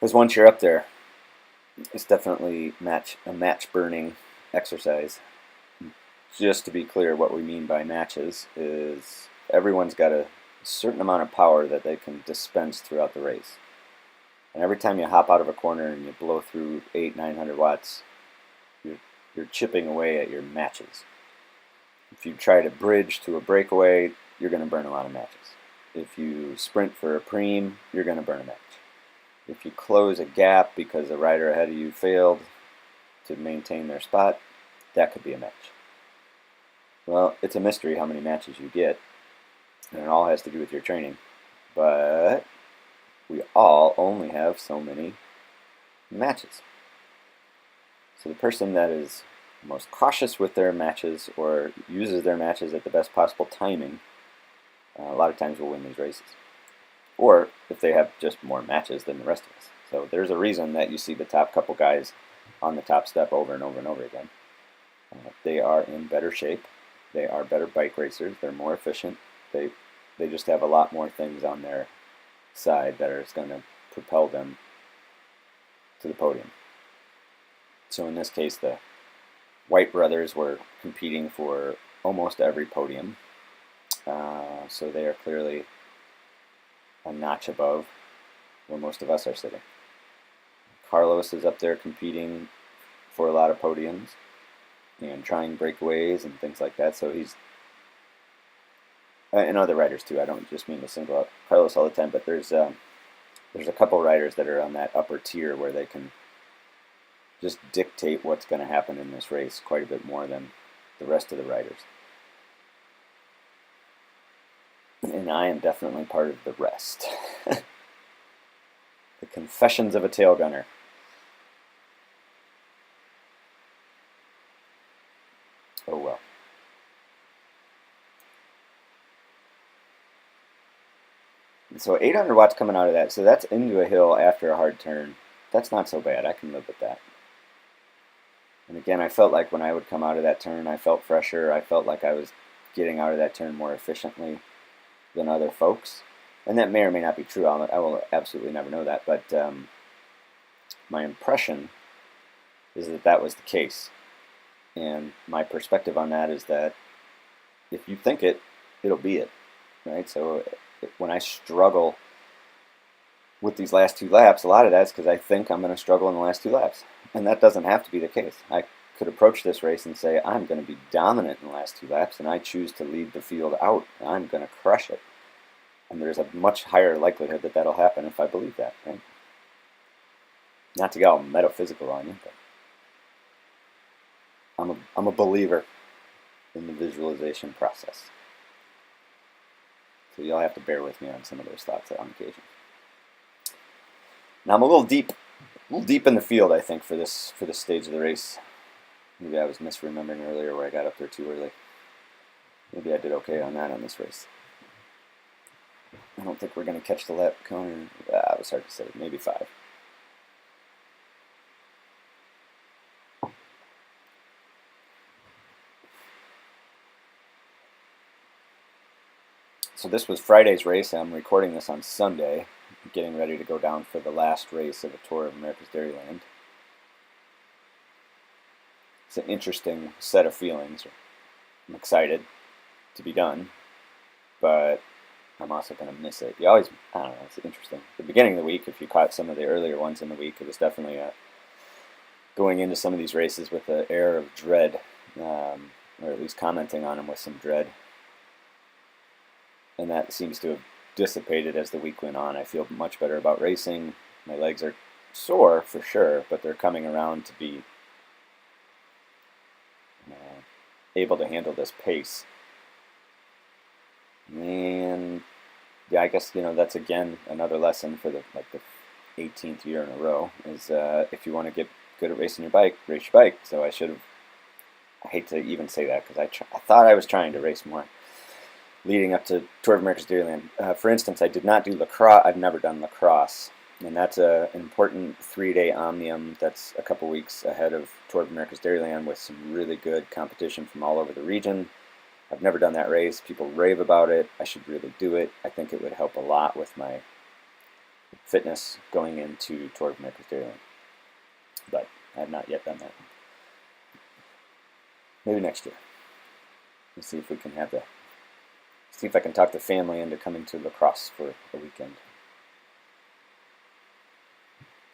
Because once you're up there, it's definitely a match-burning exercise. Just to be clear, what we mean by matches is everyone's got a certain amount of power that they can dispense throughout the race. And every time you hop out of a corner and you blow through 800-900 watts, you're chipping away at your matches. If you try to bridge to a breakaway, you're going to burn a lot of matches. If you sprint for a preem, you're going to burn a match. If you close a gap because a rider ahead of you failed to maintain their spot, that could be a match. Well, it's a mystery how many matches you get, and it all has to do with your training. But we all only have so many matches. So the person that is most cautious with their matches or uses their matches at the best possible timing, a lot of times will win these races. Or if they have just more matches than the rest of us. So there's a reason that you see the top couple guys on the top step over and over and over again. They are in better shape. They are better bike racers. They're more efficient. They just have a lot more things on their side that are going to propel them to the podium. So in this case, the White brothers were competing for almost every podium. So they are clearly a notch above where most of us are sitting. Carlos is up there competing for a lot of podiums and trying breakaways and things like that. So he's, and other riders too. I don't just mean to single out Carlos all the time, but there's a couple riders that are on that upper tier where they can just dictate what's going to happen in this race quite a bit more than the rest of the riders. And I am definitely part of the rest. The confessions of a tail gunner. Oh well. And so 800 watts coming out of that. So that's into a hill after a hard turn. That's not so bad. I can live with that. And again, I felt like when I would come out of that turn, I felt fresher. I felt like I was getting out of that turn more efficiently than other folks. And that may or may not be true. I will absolutely never know that. But my impression is that that was the case. And my perspective on that is that if you think it, it'll be it. Right? So when I struggle with these last 2 laps, a lot of that's because I think I'm going to struggle in the last 2 laps. And that doesn't have to be the case. I could approach this race and say, I'm going to be dominant in the last 2 laps, and I choose to lead the field out, and I'm going to crush it. And there's a much higher likelihood that that'll happen if I believe that. Right? Not to get all metaphysical on you, but I'm a believer in the visualization process. So you'll have to bear with me on some of those thoughts on occasion. Now I'm a little deep in the field, I think, for this stage of the race. Maybe I was misremembering earlier where I got up there too early. Maybe I did okay on that on this race. I don't think we're going to catch the lap cone. It was hard to say. Maybe 5. So this was Friday's race. I'm recording this on Sunday, getting ready to go down for the last race of the Tour of America's Dairyland. It's an interesting set of feelings. I'm excited to be done, but I'm also going to miss it. You always, I don't know, it's interesting. The beginning of the week, if you caught some of the earlier ones in the week, it was definitely going into some of these races with an air of dread, or at least commenting on them with some dread. And that seems to have dissipated as the week went on. I feel much better about racing. My legs are sore for sure, but they're coming around to be able to handle this pace. And yeah, I guess that's again another lesson for the 18th year in a row is if you want to get good at racing your bike, race your bike. So I hate to even say that because I thought I was trying to race more leading up to Tour of America's Dairyland. For instance, I did not do lacrosse. I've never done lacrosse. And that's an important 3-day omnium that's a couple weeks ahead of Tour of America's Dairyland with some really good competition from all over the region. I've never done that race. People rave about it. I should really do it. I think it would help a lot with my fitness going into Tour of America's Dairyland. But I have not yet done that. Maybe next year. Let's see if we can see if I can talk the family into coming to lacrosse for a weekend.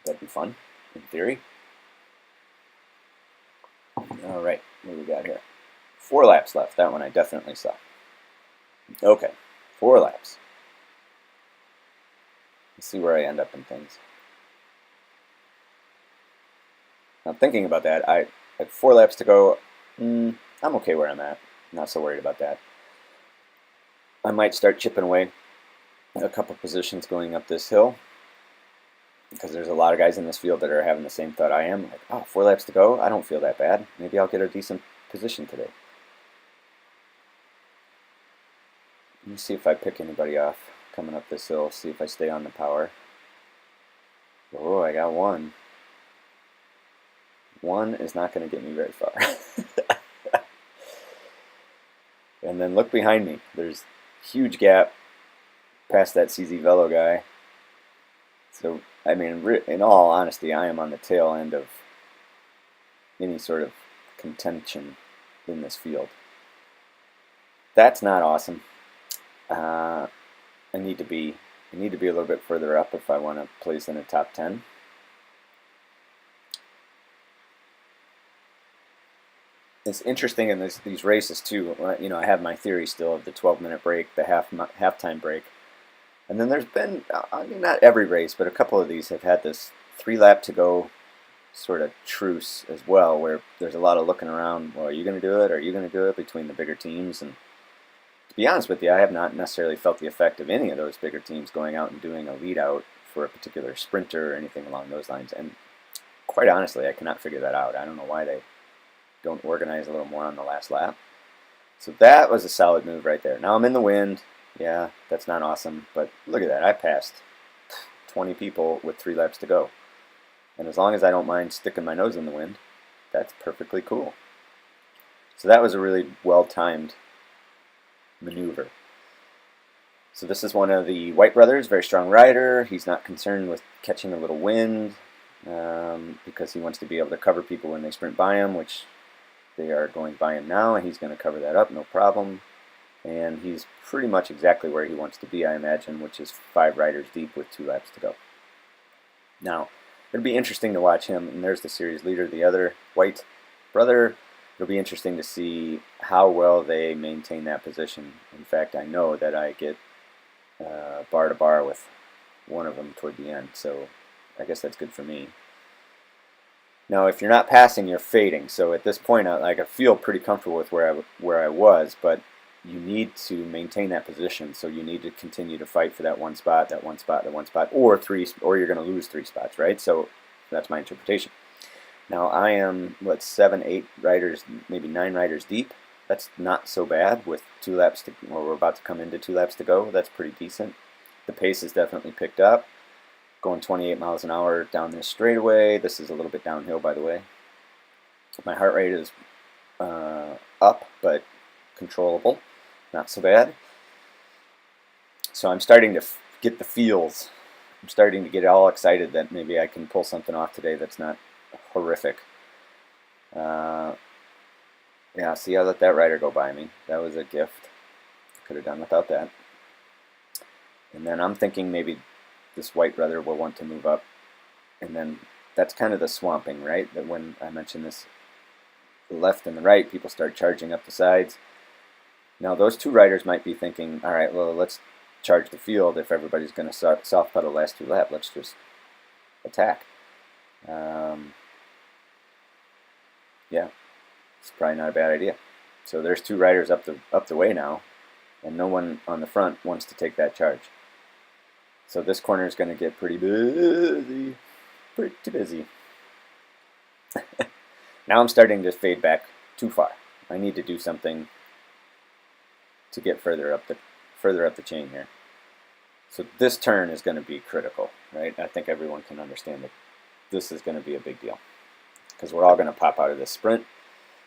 That'd be fun, in theory. All right, what do we got here? 4 laps left. That one I definitely saw. Okay, 4 laps. Let's see where I end up in things. Now, thinking about that, I have 4 laps to go. I'm okay where I'm at. Not so worried about that. I might start chipping away a couple positions going up this hill because there's a lot of guys in this field that are having the same thought I am. Like, oh, 4 laps to go? I don't feel that bad. Maybe I'll get a decent position today. Let me see if I pick anybody off coming up this hill. See if I stay on the power. Oh, I got 1. 1 is not going to get me very far. And then look behind me. There's huge gap past that CZ Velo guy. So, I mean, in all honesty, I am on the tail end of any sort of contention in this field. That's not awesome. I need to be a little bit further up if I want to place in a top 10. It's interesting in these races too. You know, I have my theory still of the 12-minute break, the halftime break, and then there's been, I mean, not every race, but a couple of these have had this 3-lap to go sort of truce as well, where there's a lot of looking around. Well, are you going to do it? Are you going to do it? Between the bigger teams. And to be honest with you, I have not necessarily felt the effect of any of those bigger teams going out and doing a lead out for a particular sprinter or anything along those lines. And quite honestly, I cannot figure that out. I don't know why they don't organize a little more on the last lap. So that was a solid move right there. Now I'm in the wind. Yeah, that's not awesome, but look at that. I passed 20 people with 3 laps to go. And as long as I don't mind sticking my nose in the wind, that's perfectly cool. So that was a really well-timed maneuver. So this is one of the White brothers, very strong rider. He's not concerned with catching a little wind because he wants to be able to cover people when they sprint by him, which they are going by him now, and he's going to cover that up, no problem. And he's pretty much exactly where he wants to be, I imagine, which is 5 riders deep with 2 laps to go. Now, it'll be interesting to watch him, and there's the series leader, the other White brother. It'll be interesting to see how well they maintain that position. In fact, I know that I get bar to bar with one of them toward the end, so I guess that's good for me. Now, if you're not passing, you're fading. So at this point, I feel pretty comfortable with where I was, but you need to maintain that position. So you need to continue to fight for that one spot, that one spot, that one spot, or you're going to lose 3 spots, right? So that's my interpretation. Now I am 7, 8 riders, maybe 9 riders deep. That's not so bad with 2 laps to, or we're about to come into 2 laps to go. That's pretty decent. The pace has definitely picked up. Going 28 miles an hour down this straightaway. This is a little bit downhill, by the way. My heart rate is up, but controllable. Not so bad. So I'm starting to get the feels. I'm starting to get all excited that maybe I can pull something off today that's not horrific. Yeah, see, I let that rider go by me. That was a gift. Could have done without that. And then I'm thinking maybe this White brother will want to move up. And then that's kind of the swamping, right? That when I mentioned this, the left and the right, people start charging up the sides. Now those 2 riders might be thinking, all right, well, let's charge the field. If everybody's going to soft pedal last 2 laps, let's just attack. Yeah, it's probably not a bad idea. So there's 2 riders up the way now, and no one on the front wants to take that charge. So this corner is going to get pretty busy. Pretty busy. Now I'm starting to fade back too far. I need to do something to get further up the chain here. So this turn is going to be critical, right? I think everyone can understand that this is going to be a big deal because we're all going to pop out of this sprint.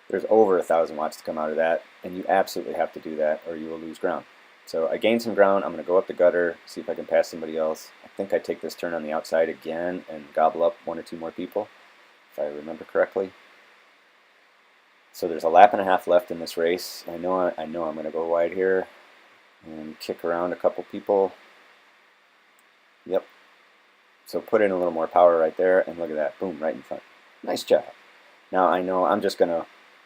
There's over 1,000 watts to come out of that, and you absolutely have to do that or you will lose ground. So I gained some ground. I'm going to go up the gutter, see if I can pass somebody else. I think I take this turn on the outside again and gobble up 1 or 2 more people, if I remember correctly. So there's a lap and a half left in this race. I know I'm going to go wide here and kick around a couple people. Yep. So put in a little more power right there, and look at that. Boom, right in front. Nice job. Now I know I'm just going to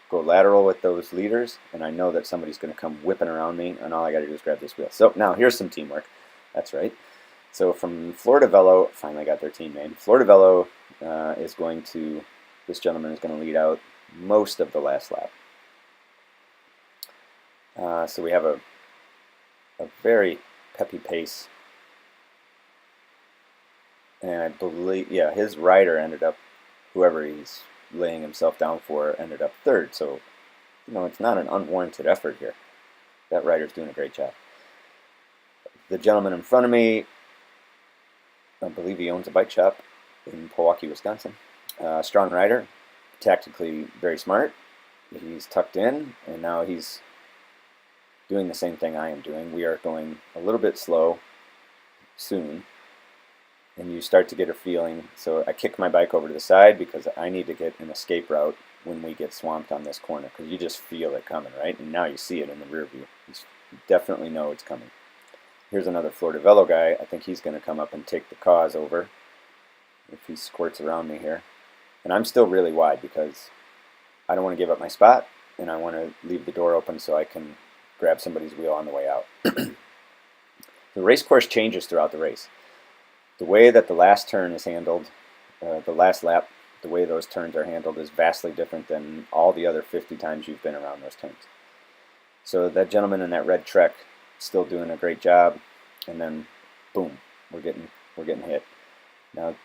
go lateral with those leaders, and I know that somebody's going to come whipping around me, and all I got to do is grab this wheel. So now here's some teamwork. That's right. So from Florida Velo, finally got their team name. Florida Velo is going to, this gentleman is going to lead out most of the last lap. So we have a very peppy pace. And I believe, yeah, his rider ended up, whoever he's laying himself down for, ended up 3rd. So, you know, it's not an unwarranted effort here. That rider's doing a great job. The gentleman in front of me, I believe he owns a bike shop in Milwaukee, Wisconsin. Strong rider, tactically very smart. He's tucked in, and now he's doing the same thing I am doing. We are going a little bit slow soon. and you start to get a feeling. So I kick my bike over to the side because I need to get an escape route when we get swamped on this corner, because you just feel it coming, right? And now you see it in the rear view. You definitely know it's coming. Here's another Florida Velo guy. I think he's going to come up and take the cause over if he squirts around me here. And I'm still really wide because I don't want to give up my spot, and I want to leave the door open so I can grab somebody's wheel on the way out. The race course changes throughout the race. The way that the last turn is handled, the last lap, the way those turns are handled is vastly different than all the other 50 times you've been around those turns. So that gentleman in that red Trek still doing a great job, and then boom, we're getting hit. Now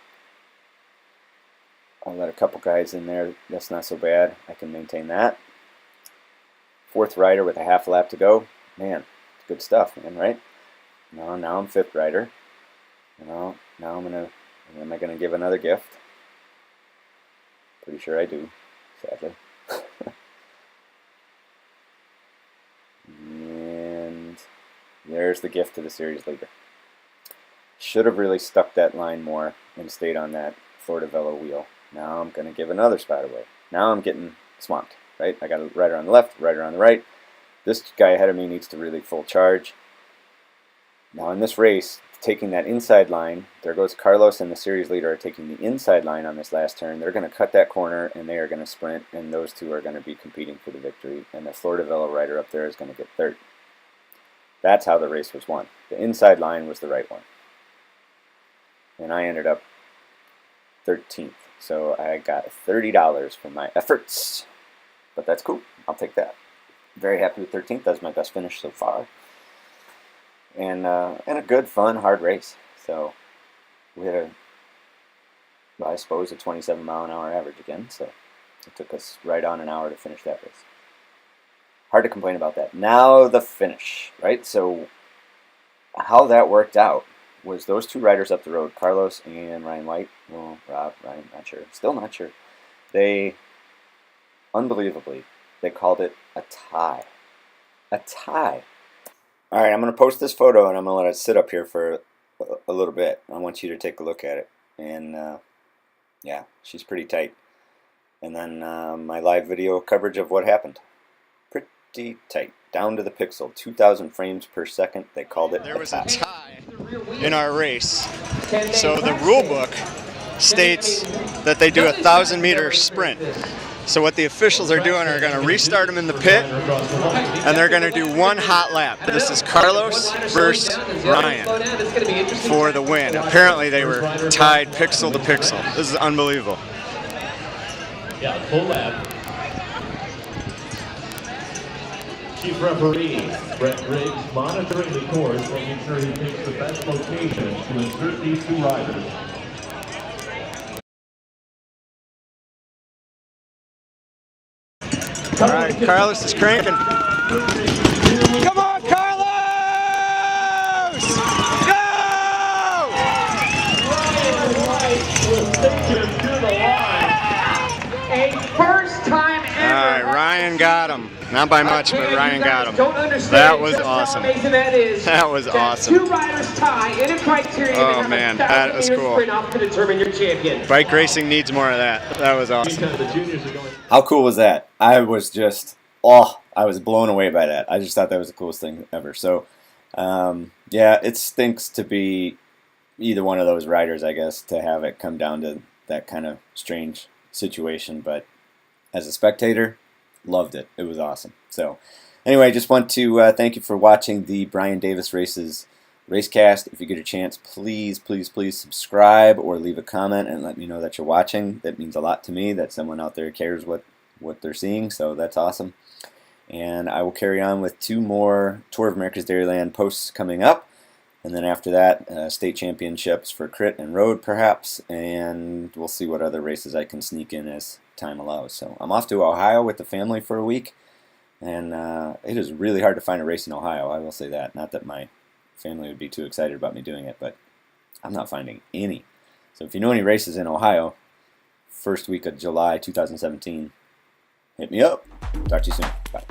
I'll let a couple guys in there. That's not so bad. I can maintain that. Fourth rider with a half lap to go. Man, it's good stuff, man, right? Now I'm fifth rider. Now am I gonna give another gift? Pretty sure I do, sadly. And there's the gift to the series leader. Should have really stuck that line more and stayed on that Florida Velo wheel. Now I'm going to give another spot away. Now I'm getting swamped, right? I got a rider on the left, rider on the right. This guy ahead of me needs to really full charge. Now in this race, taking that inside line, there goes Carlos and the series leader are taking the inside line on this last turn. They're going to cut that corner and they are going to sprint, and those two are going to be competing for the victory. And the Florida Velo rider up there is going to get third. That's how the race was won. The inside line was the right one. And I ended up 13th. So I got $30 for my efforts. But that's cool. I'll take that. Very happy with 13th. That was my best finish so far. And a good, fun, hard race. So we had I suppose, a 27-mile-an-hour average again. So it took us right on an hour to finish that race. Hard to complain about that. Now the finish, right? So how that worked out was those two riders up the road, Carlos and Ryan White. Well, Ryan, not sure. Still not sure. They, unbelievably, they called it a tie. A tie. All right, I'm going to post this photo, and I'm going to let it sit up here for a little bit. I want you to take a look at it. And, yeah, she's pretty tight. And then my live video coverage of what happened. Pretty tight. Down to the pixel. 2,000 frames per second. They called it There was a tie in our race. So the rule book states that they do a 1,000-meter sprint. So what the officials are doing are going to restart them in the pit, and they're going to do one hot lap. This is Carlos versus Ryan for the win. Apparently they were tied pixel to pixel. This is unbelievable. Yeah, full lap. Chief referee, Brett Riggs, monitoring the course, making sure he picks the best location to insert these two riders. All right, Carlos is cranking. Come on, Carlos! Go! A first time ever. All right, Ryan got him. Not by much, but Ryan got him. That was awesome. That was awesome. Two riders tie in a criteria. Oh man, that was cool. Sprint off to determine your champion. Bike racing needs more of that. That was awesome. How cool was that? I was just, I was blown away by that. I just thought that was the coolest thing ever. So, yeah, it stinks to be either one of those riders, I guess, to have it come down to that kind of strange situation. But as a spectator, loved it. It was awesome. So, anyway, just want to thank you for watching the Brian Davis Races Racecast. If you get a chance, please, please, please subscribe or leave a comment and let me know that you're watching. That means a lot to me that someone out there cares what they're seeing, so that's awesome. And I will carry on with 2 more Tour of America's Dairyland posts coming up. And then after that, state championships for crit and road perhaps. And we'll see what other races I can sneak in as time allows. So I'm off to Ohio with the family for a week. And it is really hard to find a race in Ohio, I will say that. Not that my family would be too excited about me doing it, but I'm not finding any. So if you know any races in Ohio, first week of July 2017, hit me up. Talk to you soon. Bye.